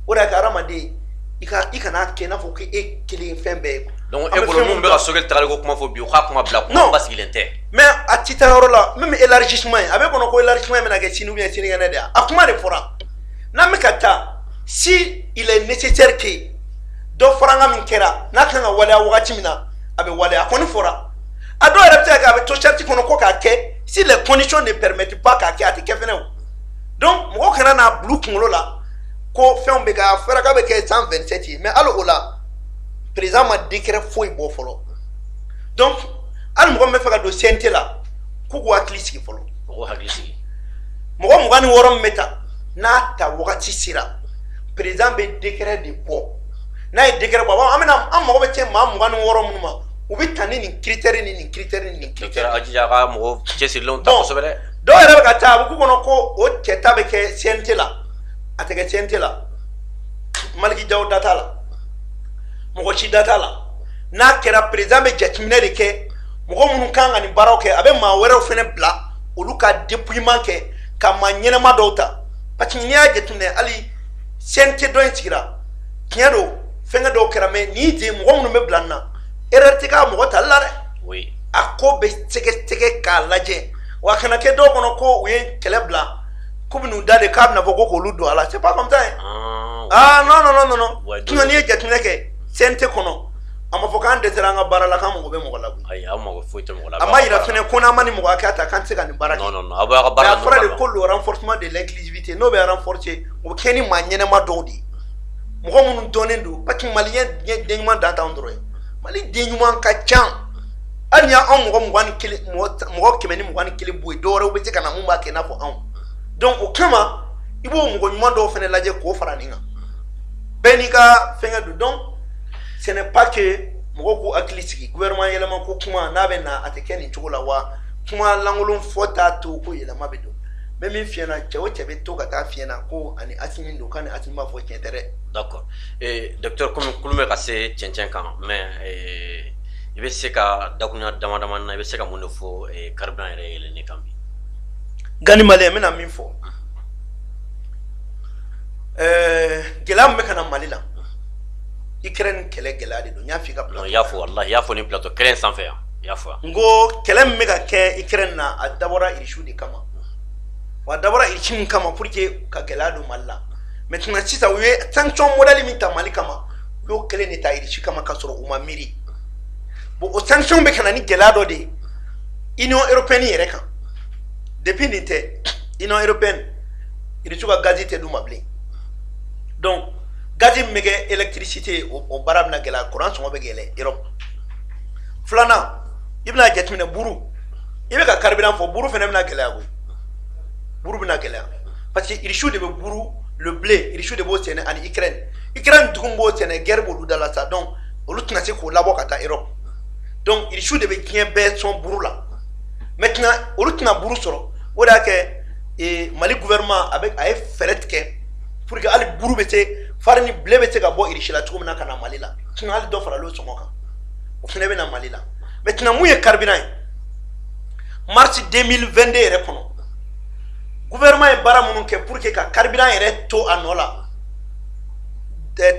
o de y'a kɛ hadamaden i kana kɛ i n'a fɔ ko e kelen fɛn bɛɛ ye donc e bolo mun bɛ ka Sogɛli Tagarɛ ko kuma fɔ bi o k'a kuma bila kuma basigilen tɛ mais a ti taa yɔrɔ la même élargissement a bɛ kɔnɔ ko élargissement bɛna kɛ sini ou bien sinikɛnɛ de a kuma de fɔra n'an bɛ ka taa si il est nécessaire que dɔ fɔra an ka min kɛra n'a kan ka waleya wagati min na a bɛ waleya a kɔni fɔra a dɔw yɛrɛ bɛ se ka kɛ a bɛ to charte kɔnɔ ko k'a kɛ si les conditions ne permettent pas k'a kɛ a tɛ kɛ fɛnɛ o donc mɔgɔ kana n'a bila u kunkolo la ko fɛnw bɛ kɛ a fɔra k'a bɛ kɛ 127 ye mais hali o la président ma décret foyi bɔ fɔlɔ donc hali mɔgɔ min bɛ fɛ ka don CNT la k'u k'u hakili sigi fɔlɔ mɔgɔ 26 min bɛ ta n'a ta wagati sera président bɛ décret de bɔ n'a ye décret bɔ an mago bɛ cɛ maa 26 minnu ma u bɛ ta ni nin critère ni nin critère ni nin critère a jija ka mɔgɔ cɛsirilenw ta kosɛbɛ dɛ dɔw yɛrɛ bɛ ka taa a bɛ k'u kɔnɔ ko o cɛ ta bɛ kɛ CNT la a tɛ kɛ CNT la Maliki Jawo da t'a la mɔgɔ si da t'a la n'a kɛra président bɛ jateminɛ de kɛ mɔgɔ minnu kan ka nin baaraw kɛ a bɛ maa wɛrɛw fɛnɛ bila olu ka dépouillement kɛ ka maa ɲɛnɛma dɔw ta parce que n'i y'a jateminɛ hali CNT dɔ in sigira tiɲɛ don fɛnkɛ dɔw kɛra mais n'i je mɔgɔ minnu bɛ bila nin na erreur tɛ k'a mɔgɔ tali la dɛ a ko bɛ sɛgɛsɛgɛ k'a lajɛ wa kana kɛ dɔw kɔnɔ ko u ye kɛlɛ bila k'u bɛ n'u da de k'a bɛna fɔ ko k'olu don a la c'est pas comme ça hein ah non sinon n'i ye jateminɛ kɛ CNT kɔnɔ a ma fɔ k'an dɛsɛra an ka baara la k'an mago bɛ mɔgɔ la ayi an mago foyi tɛ mɔgɔ la a ma yira fɛnɛ ko n'an ma nin mɔgɔ hakɛya ta k'an tɛ se ka nin baara kɛ non a b'a ka baara mais a fɔra de ko le renforcement de l'inclusivité n'o bɛ renforcer o bɛ kɛ ni maa ɲɛnɛma dɔw de ye mɔgɔ minnu dɔnnen don parce que maliyɛn den ɲuman dan t'anw dɔrɔn ye Mali den ɲuman ka ca hali ni y'anw mɔgɔ 21 mɔgɔ 121 bɔ yen dɔw wɛrɛw bɛ se ka na mun b'a kɛ i n'a fɔ anw donc o kama i b'o mɔgɔ ɲuman dɔw fɛnɛ lajɛ k'o fara nin kan bɛɛ n'i ka fɛngɛ don donc ce n'est pas que mɔgɔw k'u hakili sigi gouvernement yɛlɛma ko kuma n'a bɛ na a tɛ kɛ nin cogo la wa kuma lankolon fɔ t'a to ko yɛlɛma bɛ don n bɛ min f'i ɲɛna cɛ o cɛ bɛ to ka taa f'i ɲɛna ko ani Asimi don k'ani Asimi b'a fɔ tiɲɛ tɛ dɛ. D'accord docteur komi kulu bɛ ka se cɛncɛn kan mais i bɛ se ka dakuruɲa dama dama na i bɛ se ka mun de fɔ carburant yɛrɛ yɛlɛnni kan bi. Gani maliyɛn n bɛna min fɔ gɛlɛya min bɛ ka na Mali la Ukraine kɛlɛ gɛlɛya de don n y'a f'i ka plateau. Non i y'a fɔ walahi i y'a fɔ ni plateau kelen sanfɛ yan i y'a fɔ. N ko kɛlɛ min bɛ ka kɛ Ukraine na a dabɔra Irisiw de kama wa a dabɔra Irisiw min kama pour que ka gɛlɛya don Mali la maintenant sisan u ye sanction modèle min ta Mali kama u y'o kelen de ta Irisiw kama k'a sɔrɔ u ma miiri bon o sanction bɛ ka na ni gɛlɛya dɔ de ye Union européenne yɛrɛ kan depuis nin tɛ Union européenne Irisiw ka gazi tɛ d'u ma bilen donc gazi min bɛ kɛ électricité o baara bɛna gɛlɛya courant sɔngɔ bɛ gɛlɛya Europe filanan i bɛna jateminɛ buru i bɛ ka carburant fɔ buru fɛnɛ bɛna gɛlɛya koyi buru bɛna gɛlɛya parce que Irisiw de bɛ buru le blé Irisiw de b'o sɛnɛ ani Ukraine dugu b'o sɛnɛ guerre b'olu da la sa donc olu tɛna se k'o labɔ ka taa Europe donc Irisiw de bɛ diɲɛ bɛɛ sɔn buru la maintenant olu tɛna buru sɔrɔ o de y'a kɛ Mali gouvernement a ye fɛɛrɛ tigɛ pour que hali buru bɛ se farine ni blé bɛ se ka bɔ Irisi la cogo min na ka na Mali la sinon hali dɔ faral'o sɔngɔ kan o fɛnɛ bɛ na Mali la maintenant mun ye carburant ye mars 2022 yɛrɛ kɔnɔ gouvernement ye baara minnu kɛ pour que ka carburant yɛrɛ to a nɔ la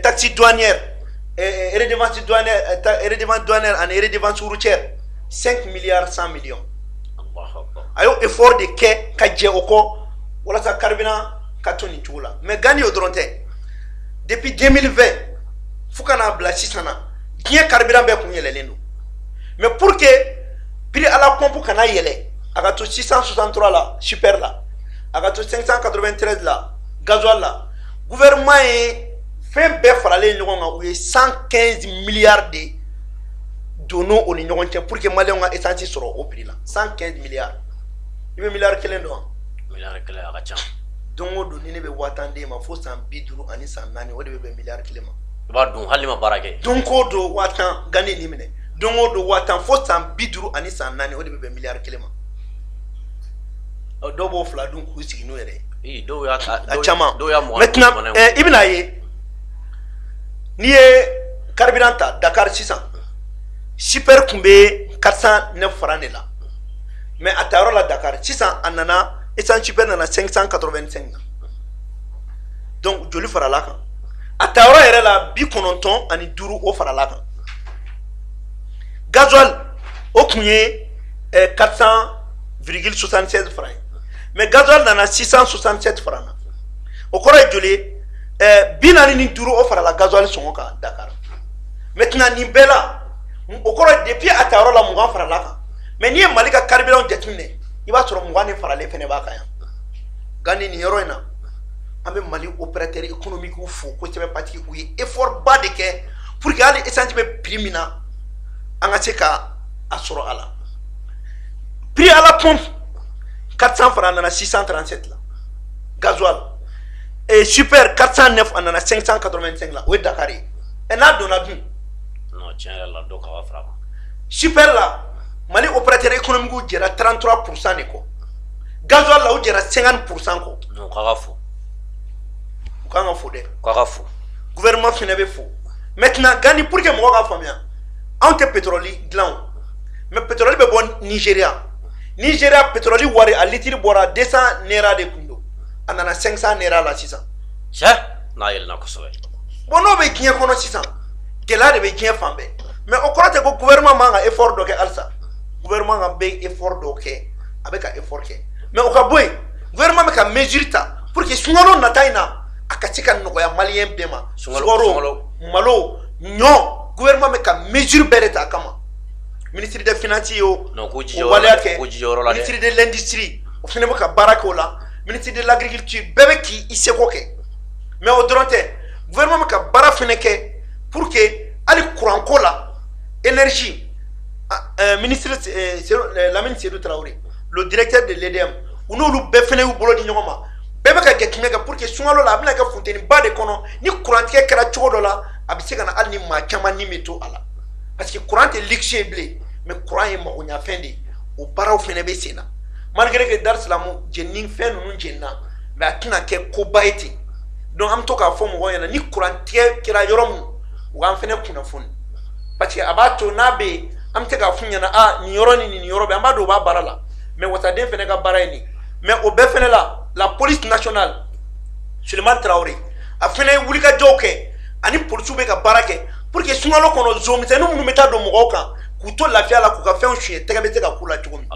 taxe douanière redevance douanière ani redevance routière 5 milliards 100 millions a y'o effort de kɛ ka jɛ o kɔ walasa carburant ka to nin cogo la mais Gani o dɔrɔn tɛ depuis 2020 fo kana bila sisan na diɲɛ carburant bɛɛ kun yɛlɛlen don mais pour que prix à la pompe kana yɛlɛ a ka to 663 la super la a ka to 593 la gasoil la gouvernement ye fɛn bɛɛ faralen ɲɔgɔn kan u ye 115 milliards de donner o ni ɲɔgɔn cɛ pour que maliyɛnw ka essence sɔrɔ o prix la 115 milliards i bɛ miliyari kelen dɔn wa miliyari kelen a ka ca don o don ni ne bɛ 50 d'e ma fo san 50 ani san 4 o de bɛ bɛn miliyari kelen ma i b'a dun hali ni ma baara kɛ don o don 50 gane ni minɛ don o don 50 fo san 50 ani san 4 o de bɛ bɛn miliyari kelen ma dɔw b'o fila dun k'u sigi n'o yɛrɛ ye dɔw y'a a caman dɔw y'a mɔgɔ maintenant i bɛna ye n'i ye carburant ta Dakar sisan super tun bɛ 409 francs de la mais a tayɔrɔ la Dakar sisan a nana essence super nana 585 na donc joli farala kan a tayɔrɔ yɛrɛ la 95 o farala kan gasoil o kun ye 400,76 francs mais gasoil nana 667 francs na o kɔrɔ ye joli ye 45 o farala gasoil sɔngɔ kan Dakar maintenant nin bɛɛ la o kɔrɔ depuis a tayɔrɔ la 20 farala kan mais n'i ye Mali ka carburant jateminɛ i b'a sɔrɔ 20 ni faralen fɛnɛ b'a kan yan gani nin yɔrɔ in na an bɛ Mali opérateur économique fo kosɛbɛ parce que u ye effort ba de kɛ pour que hali essence bɛ prix min na an ka se ka a sɔrɔ a la prix à la pompe 400 francs nana 637 la gasoil et super 409 a nana 585 la o ye Dakar ye et n'a donna dun non tiɲɛ yɛrɛ la dɔw ka b'a fara ma super la Mali opérateur économique jɛra 33% de kɔ gasoil la u jɛra 50% kɔ non k'a ka fo u kan ka fo dɛ k'a ka fo gouvernement fɛnɛ bɛ fo maintenant gani pour que mɔgɔ k'a faamuya anw tɛ pétrole dilan mais pétrole bɛ bɔ Nigeria pétrole wari a litiri bɔra 200 naira de kun don a nana 500 naira la sisan cɛ n'a yɛlɛnna kosɛbɛ bon n'o bɛ diɲɛ kɔnɔ sisan gɛlɛya de bɛ diɲɛ fan bɛɛ mais o kɔrɔ tɛ ko gouvernement man ka effort dɔ kɛ halisa gouvernement ka bɛ effort dɔ kɛ a bɛ ka effort kɛ mais o ka bɔ yen gouvernement bɛ ka mesure ta pour que sunkalo nata in na a ka se ka nɔgɔya maliyɛn bɛɛ ma sukaro malo ɲɔ gouvernement bɛ ka mesure bɛɛ de ta a kama ministre des finances o waleya kɛ ministre de l'industrie o fana bɛ ka baara kɛ o la ministre de l'agriculture bɛɛ bɛ k'i seko kɛ mais o dɔrɔn tɛ gouvernement bɛ ka baara fana kɛ pour que hali courant ko la énergie ministre Lamine Seydou Traoré le directeur de l'EDM u n'olu bɛɛ fana y'u bolo di ɲɔgɔn ma bɛɛ bɛ ka jateminɛ kɛ pour que sunkalo la a bɛna kɛ funteniba de kɔnɔ ni courant tigɛ kɛra cogo dɔ la a bɛ se ka na hali ni maa caman ni bɛ to a la parce que courant tɛ luxe ye bilen mais courant ye magoɲafɛn de ye o baaraw fana bɛ sen na malgré que Dar es Salaam jenini fɛn ninnu jenina mais a tɛna kɛ koba ye ten donc an bɛ to k'a fɔ mɔgɔw ɲɛna ni courant tigɛ kɛra yɔrɔ min u k'an fana kunnafoni parce que a b'a to n'a bɛ yen an bɛ se k'a f'u ɲɛna nin yɔrɔ ni nin yɔrɔ bɛ an b'a dɔn u b'a baara la mais wasaden fana ka baara ye nin mais o bɛɛ fana la police nationale Suleiman Traoré a fana ye wulikajɔw kɛ ani policiw bɛ ka baara kɛ pour que sunkalo kɔnɔ zomisɛnnin minnu bɛ taa don mɔgɔw kan k'u to lafiya la k'u ka fɛnw suɲɛ tɛgɛ bɛ se ka k'u la cogo min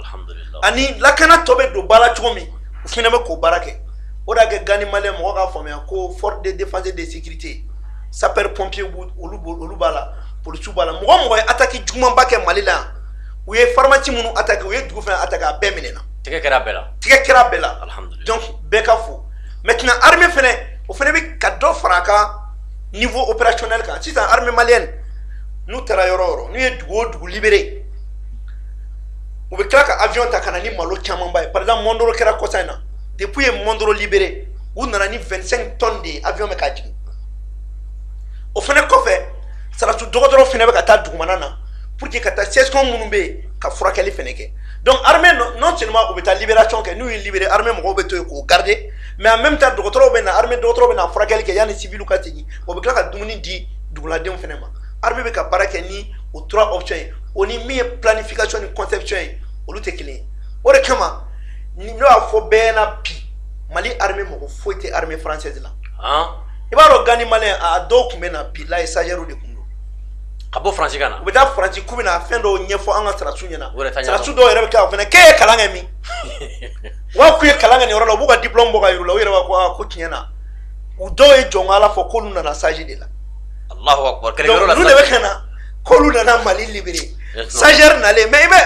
ani lakana tɔ bɛ don ba la cogo min u fana bɛ k'o baara kɛ o de y'a kɛ gani maliyɛn mɔgɔ k'a faamuya ko force de défense et de sécurité sapeur pompier olu b'a la policiw b'a la mɔgɔ mɔgɔ ye attaque jugumanba kɛ Mali la yan u ye pharmacie minnu attaqué u ye dugu fana attaqué a bɛɛ minɛna tigɛ kɛra bɛɛ la donc bɛɛ ka fo maintenant armée fana o fana bɛ ka dɔ fara a ka niveau opérationnel kan sisan armée malienne n'u taara yɔrɔ o yɔrɔ n'u ye dugu o dugu libéré u bɛ tila ka avion ta ka na ni malo camanba ye par exemple Mondoro kɛra kɔsa in na depuis ye Mondoro libéré u nana ni 25 tonnes de avion bɛ ka jigin o fana kɔfɛ Saratu dɔgɔtɔrɔ fana bɛ ka taa dugumana na pour que ka taa section minnu bɛ yen ka furakɛli fana kɛ donc armée non seulement u bɛ taa libération kɛ n'u ye libéré armée mɔgɔw bɛ to yen k'o garder mais en même temps dɔgɔtɔrɔw bɛ na armée dɔgɔtɔrɔw bɛ na furakɛli kɛ yanni civil ka segin o bɛ tila ka dumuni di duguladenw fana ma armée bɛ ka baara kɛ ni o 3 options ye o ni min ye planification ni conception ye olu tɛ kelen ye o de kama n'o y'a fɔ bɛɛ na bi Mali armée mɔgɔ foyi tɛ armée française la i b'a dɔn gani maliyɛn a dɔw tun bɛ na bi la stagiaires de tun don ka bɔ Faransi ka na u bɛ taa Faransi k'u bɛ na fɛn dɔw ɲɛfɔ an ka sarasiw ɲɛna sarasiw dɔw yɛrɛ bɛ kɛ o fana k'e ye kalan kɛ min wa k'u ye kalan kɛ nin yɔrɔ la u b'u ka diplôme bɔ ka yir'u la u yɛrɛ b'a fɔ ko tiɲɛ na u dɔw ye jɔn ala fɔ k'olu nana sage de la Allahu akbar donc n'u de bɛ ka na k'olu nana Mali libéré sageur nalen mais i bɛ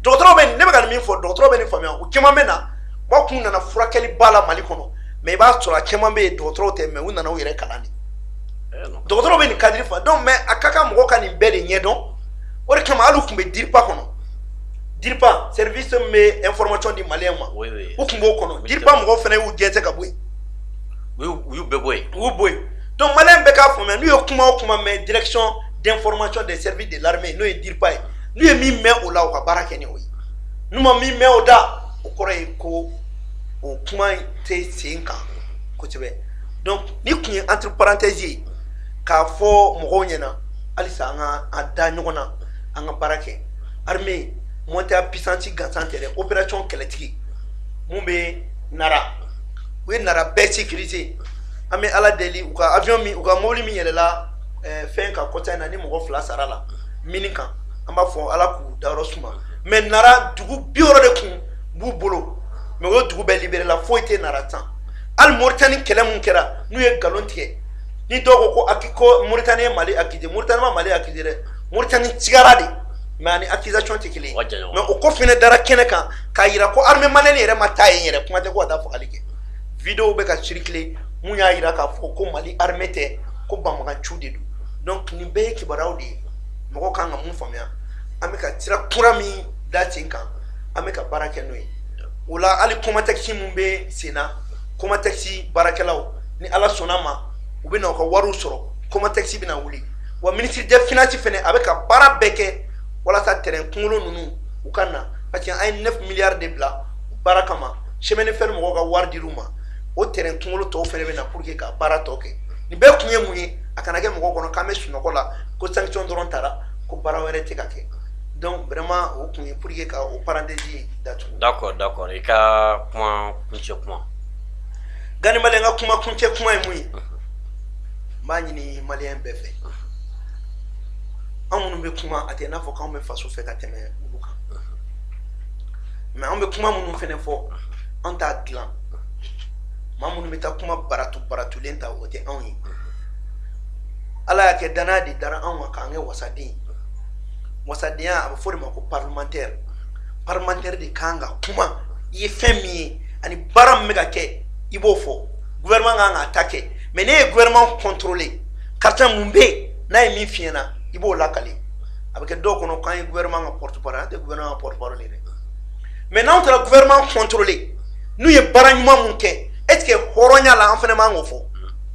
dɔgɔtɔrɔ bɛ ne bɛ ka nin min fɔ dɔgɔtɔrɔ bɛ nin faamuya u caman bɛ na mɔgɔ kun nana furakɛli ba la Mali kɔnɔ mais i b'a sɔrɔ a caman bɛ yen dɔgɔtɔrɔw tɛ mais u nana u yɛrɛ kalan de dɔgɔtɔrɔw bɛ nin cadre fɔ donc mais a ka kan mɔgɔ ka nin bɛɛ de ɲɛdɔn o de kama hali u tun bɛ DIRPA kɔnɔ DIRPA service min bɛ information di maliyɛn ma u tun b'o kɔnɔ DIRPA mɔgɔw fana y'u jɛnsɛn ka bɔ yen u y'u bɛɛ bɔ yen u y'u bɔ yen donc maliyɛn bɛɛ k'a faamuya n'u ye kuma o kuma mɛn direction d'information des services de l'armée n'o ye DIRPA ye n'u ye min mɛn o la u ka baara kɛ ni o ye n'u ma min mɛn o da o kɔrɔ ye ko o kuma tɛ sen kan kosɛbɛ donc ni tun ye entre parenthèses ye k'a fɔ mɔgɔw ɲɛna halisa an ka a da ɲɔgɔn na an ka baara kɛ armée montée à puissance gansan tɛ dɛ opération kɛlɛtigi mun bɛ Nara u ye Nara bɛɛ sécuriser an bɛ ala deli u ka avion min u ka mobili min yɛlɛla fɛn kan kɔta in na ni mɔgɔ 2 sara la mini kan an b'a fɔ ala k'u dayɔrɔ suma mais Nara dugu 60 de kun b'u bolo mais o dugu bɛɛ libéré la foyi tɛ Nara tan hali Mauritanie kɛlɛ mun kɛra n'u ye nkalon tigɛ ni dɔw ko Mauritanie ye Mali accusé Mauritanie ma Mali accusé dɛ Mauritanie tigara de mais ani accusation tɛ kelen mais o ko fɛnɛ dara kɛnɛ kan k'a yira ko armée malienne yɛrɛ ma taa yen yɛrɛ kuma tɛ ko ka taa fagali kɛ vidéo bɛ ka circuler mun y'a yira k'a fɔ ko Mali armée tɛ ko banbaganciw de don donc nin bɛɛ ye kibaruyaw de ye mɔgɔw kan ka mun faamuya an bɛ ka sira kura min da sen kan an bɛ ka baara kɛ n'o ye o la hali Comatex mun bɛ sen na Comatex baarakɛlaw ni ala sɔnna ma u bɛ na u ka wariw sɔrɔ Comatex bɛ na wuli wa ministre des finances fɛnɛ a bɛ ka baara bɛɛ kɛ walasa terrain kunkolo ninnu u ka na parce que an ye 9 milliards de bila baara kama chemin de fer mɔgɔw ka wari dir'u ma o terrain kunkolo tɔw fɛnɛ bɛ na pour que ka baara tɔ kɛ nin bɛɛ kun ye mun ye a kana kɛ mɔgɔw kɔnɔ k'an bɛ sunɔgɔ la ko sanction dɔrɔn tara ko baara wɛrɛ tɛ ka kɛ donc vraiment o kun ye pour que ka o parenthèse datugu. d'accord i ka kuma kuncɛ kuma. Gani maliyɛn ka kuma kuncɛ kuma ye mun ye n b'a ɲini maliyɛn bɛɛ fɛ anw minnu bɛ kuma a tɛ i n'a fɔ k'anw bɛ faso fɛ ka tɛmɛ olu kan mais anw bɛ kuma minnu fɛnɛ fɔ anw t'a dilan maa minnu bɛ taa kuma baratulen ta o tɛ anw ye ala y'a kɛ danaya de dara anw kan k'an kɛ wasaden wasadenya a bɛ fɔ de ma ko parlementaire de kan ka kuma i ye fɛn min ye ani baara min bɛ ka kɛ i b'o fɔ gouvernement kan k'a ta kɛ mais ne ye gouvernement contrôler quartier mun bɛ yen n'a ye min f'i ɲɛna i b'o lakale a bɛ kɛ dɔw kɔnɔ k'an ye gouvernement ka porte-parole an tɛ gouvernement ka porte-parole ye dɛ mais n'anw taara gouvernement contrôler n'u ye baara ɲuman mun kɛ est ce que hɔrɔnya la an fɛnɛ man k'o fɔ.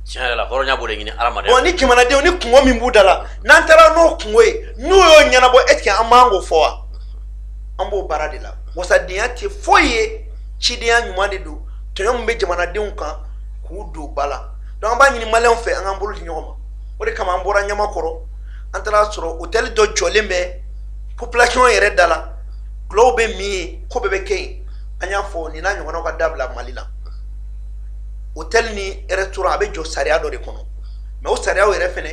Tiɲɛ yɛrɛ la hɔrɔnya b'o de ɲini adamaden. bon ni jamanadenw ni kungo min b'u da la n'an taara n'o kungo ye n'u y'o ɲɛnabɔ est ce que an man k'o fɔ wa an b'o baara de la wasadenya tɛ foyi ye cidenya ɲuman de don tɔɲɔ min bɛ jamanadenw kan k'u don ba la donc an b'a ɲini maliyɛnw fɛ an k'an bolo di ɲɔgɔn ma o de kama an bɔra Ɲamakɔrɔ an taara sɔrɔ hôtel dɔ jɔlen bɛ population yɛrɛ da la gulɔw bɛ min ye ko bɛɛ bɛ kɛ yen an y'a fɔ nin n'a ɲɔgɔnnaw ka dabila Mali la hôtel ni restaurant a bɛ jɔ sariya dɔ de kɔnɔ mais o sariyaw yɛrɛ fɛnɛ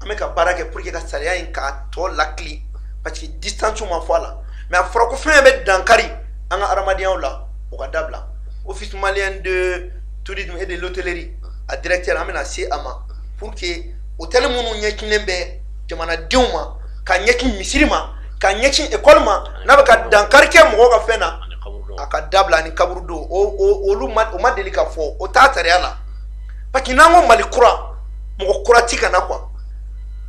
an bɛ ka baara kɛ pour que ka sariya in k'a tɔ lakili parce que distance ma fɔ a la mais a fɔra ko fɛn bɛ dankari an ka adamadenya la o ka dabila office malien de tourisme et de l'hôtellerie a directeur an bɛna se a ma pour que hôtel minnu ɲɛsinnen bɛ jamanadenw ma ka ɲɛsin misiri ma ka ɲɛsin école ma n'a bɛ ka dankari kɛ mɔgɔw ka fɛn na a ka dabila ani kaburu don olu o ma deli ka fɔ o t'a sariya la parce que n'an ko Mali kura mɔgɔ kura ti ka na quoi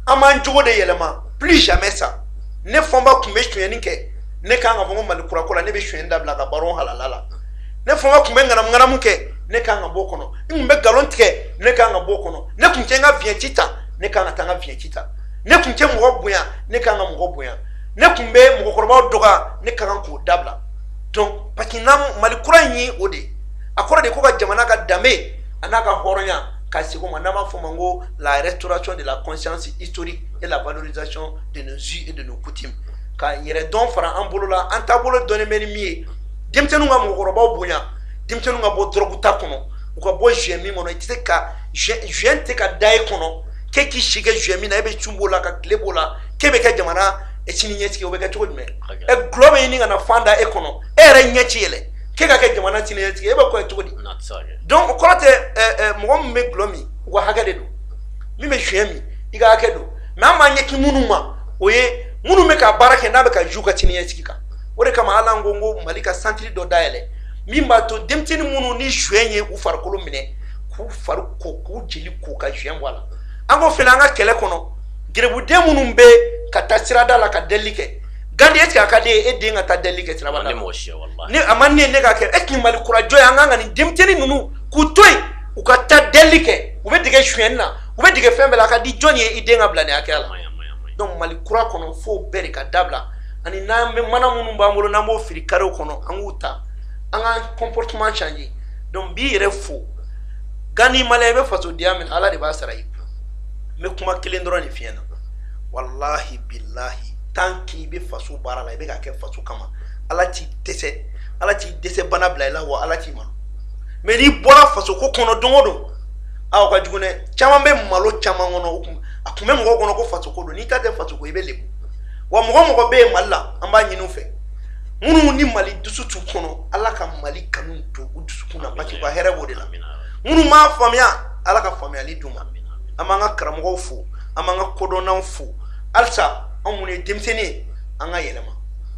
an b'an jogo de yɛlɛma plus jamais ça ne Fɔnba tun bɛ sonyɛni kɛ ne kan ka fɔ ko Mali kura ko la ne bɛ sonyɛni dabila ka baron halala la ne Fɔnba tun bɛ ŋanamu kɛ ne kan ka bɔ kɔnɔ n tun bɛ nkalon tigɛ ne kan ka bɔ kɔnɔ ne tun tɛ n ka fiɲɛ ci ta ne kan ka taa n ka fiɲɛ ci ta ne tun tɛ mɔgɔ bonya ne kan ka mɔgɔ bonya ne tun bɛ mɔgɔkɔrɔbaw dɔgɔya ne kan k'o dabila donc parce que n'an Mali kura in ye o de a kɔrɔ de ko ka jamana ka danbe a n'a ka hɔrɔnya ka segin o ma n'an b'a fɔ ma ko la restauration de la conscience historique et la valorisation de nos us et de nos coutumes ka yɛrɛ dɔn fara an bolo la an taabolo dɔnnen bɛ ni min ye denmisɛnninw ka mɔgɔkɔrɔbaw bonya denmisɛnninw ka bɔ drogue ta kɔnɔ u ka bɔ juin min kɔnɔ i tɛ se ka juin tɛ ka da e kɔnɔ k'e k'i si kɛ juin min na e bɛ cun b'o la ka tile b'o la k'e bɛ kɛ jamana sini ɲɛsigi o bɛ kɛ cogo jumɛn gulɔ bɛ ɲini ka na fan da e kɔnɔ e yɛrɛ ɲɛ ci yɛlɛ ke ka kɛ jamana siniɲɛtigi e bɛ ko ye cogo di donc o kɔrɔ tɛ mɔgɔ min bɛ gulɔ min u ka hakɛ de don min bɛ suɲɛ min i ka hakɛ don mais an b'an ɲɛsin minnu ma o ye minnu bɛ ka baara kɛ n'a bɛ ka ju ka siniɲɛsigi kan o de kama hali an ko Mali ka centre dɔ dayɛlɛ min b'a to denmisɛnnin minnu ni suɲɛ ye u farikolo minɛ k'u fari ko k'u jeli ko ka suɲɛ bɔ a la an ko fɛnɛ an ka kɛlɛ kɔnɔ gerebuden minnu bɛ ka taa sirada la ka delili kɛ Gandi est-ce que a ka di e den ka taa delili kɛ siraba la ni a ma ne ka kɛ est-ce que Mali kurajɔ ye an kan ka ni denmisɛnnin ninnu k'u to yen u ka taa delili kɛ u bɛ dege suɲɛni na u bɛ dege fɛn bɛɛ la a ka di jɔn ye i den ka bila nin hakɛya la donc Mali kura kɔnɔ f'o bɛɛ de ka dabila ani n'an bɛ mana minnu b'an bolo n'an b'o fili karew kɔnɔ an k'u ta an ka comportement changer donc b'i yɛrɛ fo Gandi Malien i bɛ fasodenya min Ala de b'a sara i n bɛ kuma kelen dɔrɔn de f'i ɲɛna wallahi billahi tant k'i bɛ faso baara la i bɛ ka kɛ faso kama Ala t'i dɛsɛ bana bila i la wa Ala t'i ma mais n'i bɔra faso ko kɔnɔ don o don aw ka jugu dɛ caman bɛ malo caman kɔnɔ a tun bɛ mɔgɔw kɔnɔ ko faso ko don n'i ta tɛ faso ko i bɛ lebu wa mɔgɔ bɛ yen Mali la an b'a ɲini u fɛ minnu ni Mali dusu t'u kɔnɔ Ala ka Mali kanu don u dusukun na parce que u ka hɛrɛ b'o de la minnu m'a faamuya Ala ka faamuyali d'u ma an b'an ka karamɔgɔw fo an b'an ka kodɔnnaw fo halisa an minnu ye denmisɛnnin ye an ka yɛlɛma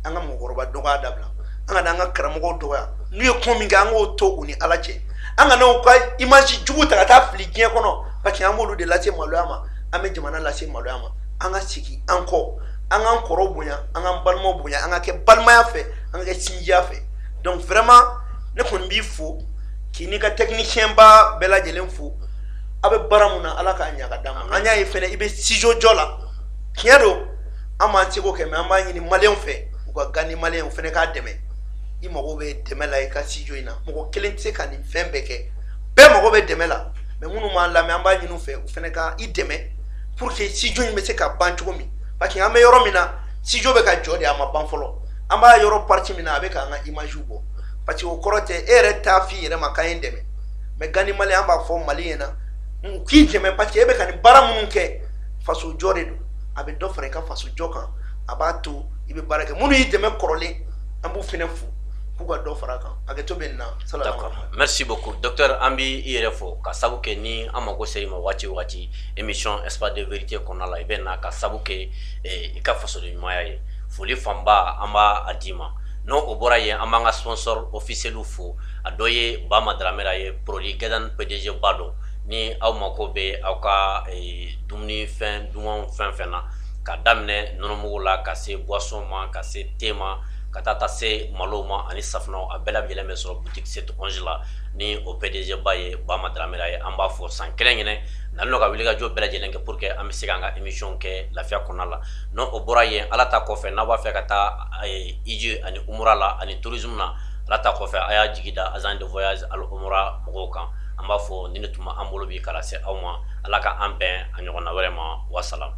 an ka mɔgɔkɔrɔba dɔgɔya dabila an ka n'an ka karamɔgɔw dɔgɔya n'u ye ko min kɛ an k'o to u ni Ala cɛ an ka n'u ka image jugu ta ka taa fili diɲɛ kɔnɔ parce que an b'olu de lase maloya ma an bɛ jamana lase maloya ma an ka segin an kɔ an k'an kɔrɔw bonya an k'an balimaw bonya an ka kɛ balimaya fɛ an ka kɛ sinjiya fɛ donc vraiment ne kɔni b'i fo k'i n'i ka technicien ba bɛɛ lajɛlen fo a bɛ baara mun na Ala k'a ɲa ka d'an ma an y'a ye fɛnɛ i bɛ studio jɔ la tiɲɛ don an b'an seko kɛ mais an b'a ɲini maliyɛnw fɛ u ka Gandi maliyɛnw fɛnɛ k'a dɛmɛ i mago bɛ dɛmɛ la i ka studio in na mɔgɔ kelen tɛ se ka nin fɛn bɛɛ kɛ bɛɛ mago bɛ dɛmɛ la mais minnu m'an lamɛn an b'a ɲini u fɛ u fɛnɛ ka i dɛmɛ pour que studio in bɛ se ka ban cogo min parce que an bɛ yɔrɔ min na studio bɛ ka jɔ de a ma ban fɔlɔ an b'a yɔrɔ partie min na a bɛ k'an ka image bɔ parce que o kɔrɔ tɛ e yɛrɛ t'a f'i yɛrɛ ma k'an ye dɛmɛ mais Gandi maliyɛn an b'a fɔ Mali ɲɛna k'i dɛmɛ parce que e bɛ ka nin baara minnu kɛ faso jɔ de don a bɛ dɔ fara i ka faso jɔ kan a b'a to i bɛ baara kɛ minnu y'i dɛmɛ kɔrɔlen an b'u fɛnɛ fo k'u ka dɔ fara kan hakɛto bɛ nin na d'accord merci beaucoup docteur an b'i yɛrɛ fo ka sabu kɛ ni an mago sera i ma waati o waati émission espace de vérité kɔnɔna la i bɛ na ka sabu kɛ i ka fasoden ɲumanya ye foli fanba an b'a d'i ma n'o o bɔra yen an b'an ka sponsor officiel fo a dɔ ye Bama Dramera ye produit Gadan PDG ba dɔ ni aw mako bɛ aw ka dumunifɛn duman fɛn fɛn na ka daminɛ nɔnɔmugu la ka se boisson ma ka se thé ma ka taa se malo ma ani safunɛw a bɛɛ lajɛlen bɛ sɔrɔ boutique 711 la ni o PDG ba ye Bama Dramera ye an b'a fɔ san kelen ɲinɛ nalen ka wuli ka jɔ bɛɛ lajɛlen kɛ pour que an bɛ se k'an ka émission kɛ lafiya kɔnɔna la n'o o bɔra yen ala ta kɔfɛ n'a b'a fɛ ka taa hiji ani umura la ani tourisme na ala ta kɔfɛ a y'a jigi da agent de voyage ali umura mɔgɔw kan an b'a fɔ ni ne tun an bolo bi kala se aw ma ala ka an bɛn a ɲɔgɔnna wɛrɛ ma wasalam.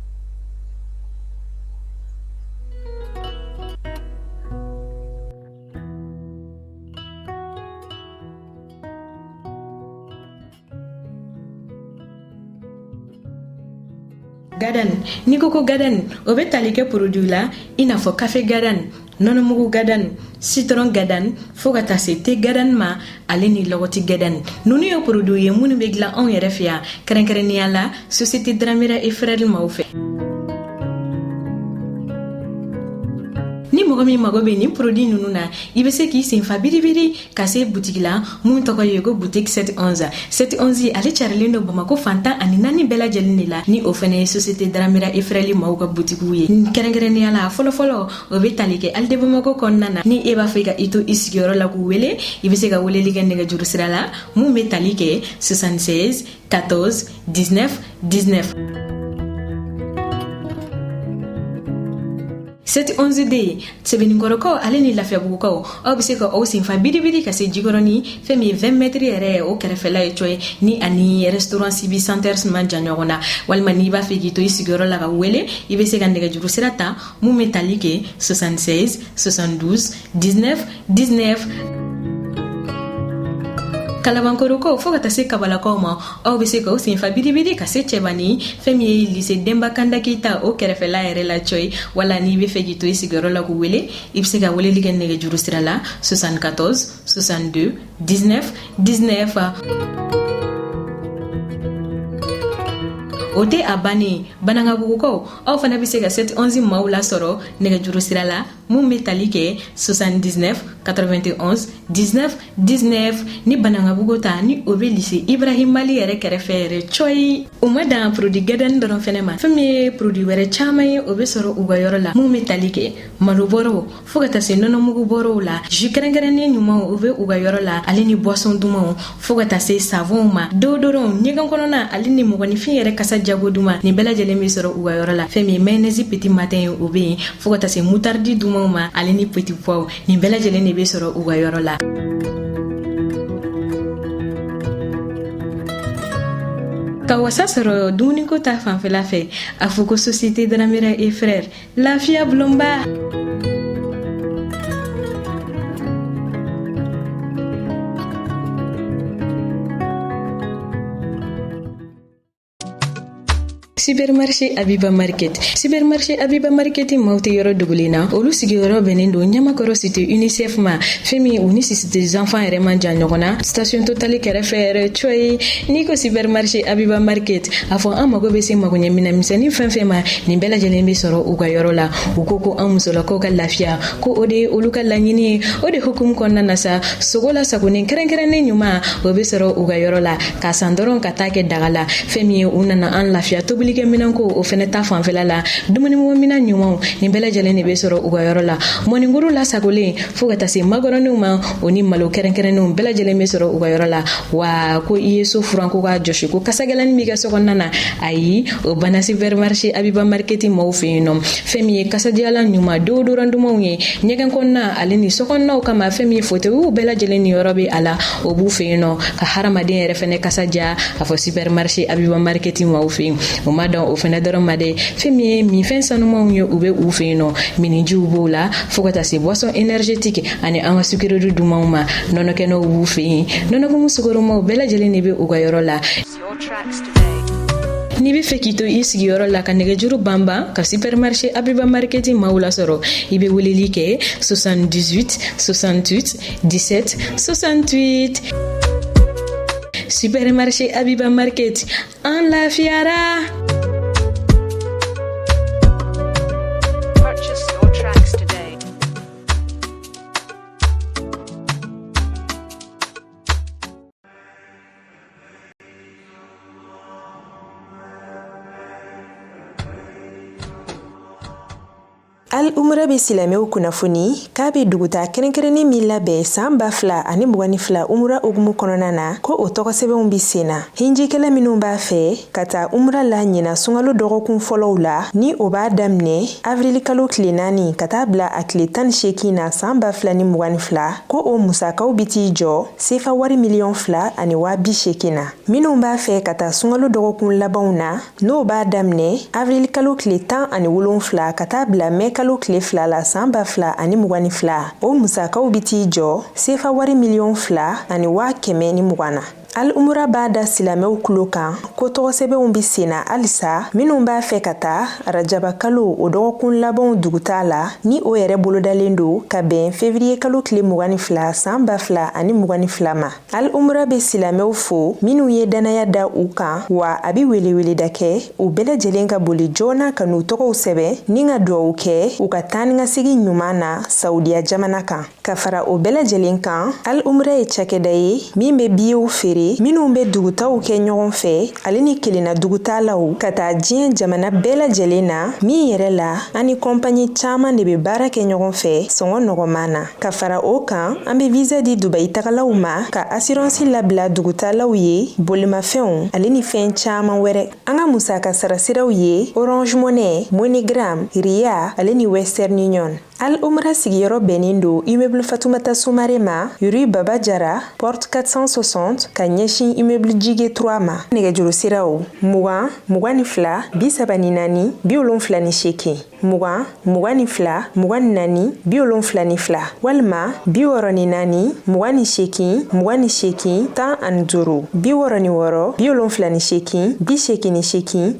Gadan ni ko Gadan o bɛ tali kɛ produit la i n'a fɔ café Gadan nɔnɔmugu Gadan citron Gadan fo ka taa se thé Gadan ma ale ni lɔgɔti Gadan ninnu ye produit ye minnu bɛ dilan anw yɛrɛ fɛ yan kɛrɛnkɛrɛnnenya la société Dramera et Frères maaw fɛ. Ni mɔgɔ min mago bɛ nin produit ninnu na i bɛ se k'i senfa biribiri ka se boutique la mun tɔgɔ ye ko boutique 711 711 ale carilen don Bamako fantan ani naani bɛɛ lajɛlen de la ni o fana ye société Dramera et Frères maaw ka boutique ye kɛrɛnkɛrɛnnenya la fɔlɔfɔlɔ o bɛ tali kɛ hali de Bamako kɔnɔna na ni e b'a fɛ ka i to i sigiyɔrɔ la k'u wele i bɛ se ka weleli kɛ nɛgɛjuru sira la mun bɛ tali kɛ 76 14 19 19 711D sɛbɛnnikɔrɔkaw ale ni lafiyabugukaw aw bɛ se ka aw senfa biribiri ka se jikɔrɔni fɛn min ye 20 mètres yɛrɛ o kɛrɛfɛla ye cɔ ye ni ani restaurant Sibi Centers ma jan ɲɔgɔn na walima n'i b'a fɛ k'i to i sigiyɔrɔ la ka wele i bɛ se ka nɛgɛjuru sira ta mun bɛ tali kɛ 76 72 19 19 Kalabankoro ko fo ka taa se kabalakaw ma aw bɛ se ka o senfa biribiri ka se cɛbani fɛn min ye lycée Demba Kanda Keita o kɛrɛfɛla yɛrɛ la coy wala n'i bɛ fɛ k'i to i sigiyɔrɔ la k'u wele i bɛ se ka weleli kɛ nɛgɛjuru sira la 74 62 19 19 o tɛ a bannen Banangabugukaw aw fana bɛ se ka 711 maaw lasɔrɔ nɛgɛjuru sira la mun bɛ tali kɛ 79 91 19 19 ni Banangabugu ta ni o bɛ lycée Ibrahim Mali yɛrɛ kɛrɛfɛ yɛrɛ coy u ma dan produit gɛdɛni dɔrɔn fɛnɛ ma fɛn min ye produit wɛrɛ caman ye o bɛ sɔrɔ u ka yɔrɔ la mun bɛ tali kɛ malobɔrɔw fo ka taa se nɔnɔmugu bɔrɔw la jus kɛrɛnkɛrɛnnen ɲumanw o bɛ u ka yɔrɔ la ale ni boisson dumanw fo ka taa se savonw ma deodorant ɲɛgɛn kɔnɔna ale ni mɔgɔninfin yɛrɛ kasa jago duman nin bɛɛ lajɛlen bɛ sɔrɔ u ka yɔrɔ la fɛn min ye mayonnaise petit matin o bɛ yen fo ka taa se moutarde dumanw ma ale ni petit pois nin bɛɛ lajɛlen de bɛ sɔrɔ u ka yɔrɔ la. Ka wasa sɔrɔ dumuniko ta fanfɛla fɛ a fɔ ko société Dramera et frères lafiya bulonba. Supermarché Abiba Market. Supermarché Abiba Market mawte yoro dugulina. Olu sigiyɔrɔ bɛnnen don Ɲamakɔrɔ cité UNICEF ma. Femi uni cité des enfants yɛrɛ man jan ɲɔgɔnna. Station Total kɛrɛfɛ yɛrɛ coy. Ni ko Supermarché Abiba Market a fɔ an mago bɛ se magoɲɛmina misɛnnin fɛn fɛn ma nin bɛɛ lajɛlen bɛ sɔrɔ u ka yɔrɔ la. U ko an musolakaw ka lafiya ko o de ye olu ka laɲini ye. O de hukumu kɔnɔna na sa sogo la sagonen kɛrɛnkɛrɛnnen ɲuman o bɛ sɔrɔ u ka yɔrɔ la. Ka san dɔrɔn ka taa kɛ daga la. Fɛn min ye u nana an lafiya tobili minɛn ko o fɛnɛ ta fanfɛla la dumunimɔgɔ minɛn ɲumanw nin bɛɛ lajɛlen de bɛ sɔrɔ u ka yɔrɔ la mɔnikuru lasagolen fo ka taa se magɔrɔninw ma o ni malo kɛrɛnkɛrɛnnenw bɛɛ lajɛlen bɛ sɔrɔ u ka yɔrɔ la wa ko i ye so furan ko k'a jɔsi ko kasagɛlɛnin b'i ka so kɔnɔna na ayi o banna Supermarché Abiba Market maaw fɛ yen nɔ fɛn min ye kasadiyalan ɲuman deodorant dumanw ye ɲɛgɛn kɔnɔna ale ni so kɔnɔnaw kama fɛn min ye fauteuils bɛɛ lajɛlen ni yɔrɔ bɛ a la o b'u fɛ yen nɔ ka hadamaden yɛrɛ fɛnɛ kasadiya a fɔ Supermarché Abiba Market maaw fɛ yen o ma dɔn o fɛnɛ dɔrɔn ma dɛ fɛn min ye minfɛn sanumanw ye u bɛ u fɛ yen nɔ minijiw b'o la fo ka taa se boisson énergétique ani an ka sukirori dumanw ma nɔnɔkɛnɛw b'u fɛ yen nɔnɔkumu sukoromaw bɛɛ lajɛlen de bɛ u ka yɔrɔ la. N'i bɛ fɛ k'i to i sigiyɔrɔ la ka nɛgɛjuru banban ka Supermarché Abiba Market maaw lasɔrɔ i bɛ weleli kɛ 78 68 17 68. Supermarché Abiba Market an lafiyara. Purchase your tracks today. Al Umra be silamɛw kunnafoni k'a be duguta kɛrɛnkɛrɛnnen min labɛn san 2022 Umra ogumu kɔnɔna na ko o tɔgɔsɛbɛnw bi senna. Hinjikɛla minnu b'a fɛ ka taa Umra la ɲina sunkalo dɔgɔkun fɔlɔw la ni o b'a daminɛ avril kalo tile 4 ka taa bila a tile 18 na san 2022 ko o musakaw bi t'i jɔ sefa wari miliyɔn 2 ani 280 na. Minnu b'a fɛ ka taa sunkalo dɔgɔkun labanw na n'o b'a daminɛ avril kalo tile 17 ka taa bila mai kalo tile 2 la san 2022 o musakaw bi t'i jɔ sefa wari miliyɔn 2 ani 120 na. Al Umra b'a da silamɛw kulo kan ko tɔgɔsɛbɛnw bi senna halisa minnu b'a fɛ ka taa Rajaba kalo o dɔgɔkun labanw duguta la ni o yɛrɛ bolodalen do ka bɛn février kalo tile 22 san 2022 ma. Al Umra be silamɛw fo minnu ye danaya da u kan wa a bi weleweleda kɛ u bɛɛ lajɛlen ka boli joona ka n'u tɔgɔw sɛbɛn ni ka duwawu kɛ u ka taa ni ka segin ɲuman na Saudiya jamana kan. Ka fara o bɛɛ lajɛlen kan Al Umra ye cakɛda ye min be biyew feere minnu bɛ dugutaw kɛ ɲɔgɔn fɛ ale ni kelenna dugutalaw ka taa diɲɛ jamana bɛɛ lajɛlen na min yɛrɛ la ani kɔnpanyi caman de bɛ baara kɛ ɲɔgɔn fɛ sɔngɔ nɔgɔman na. Ka fara o kan an bɛ visa di Dubai tagalaw ma ka assurance labila dugutalaw ye bolimafɛnw ale ni fɛn caman wɛrɛ. An ka musaka sarasiraw ye Orange Money, MoneyGram, Ria ale ni Western Union. Al Umra sigiyɔrɔ bɛnnen do immeuble Fatoumata Soumaré ma, rue Baba Jara, porte 460, ka ɲɛsin immeuble Jige 3 ma. Nɛgɛjuru siraw 20 24 34 78 20 22 24 74 walima 64 28 28 15 66 78 88 68 68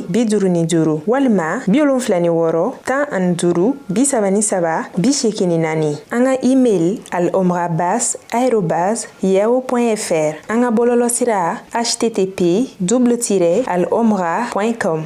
76 51 walima 76 15 77 84 an ka email alomrabas@yahoo.fr an ka bɔlɔlɔsira http://alomra.com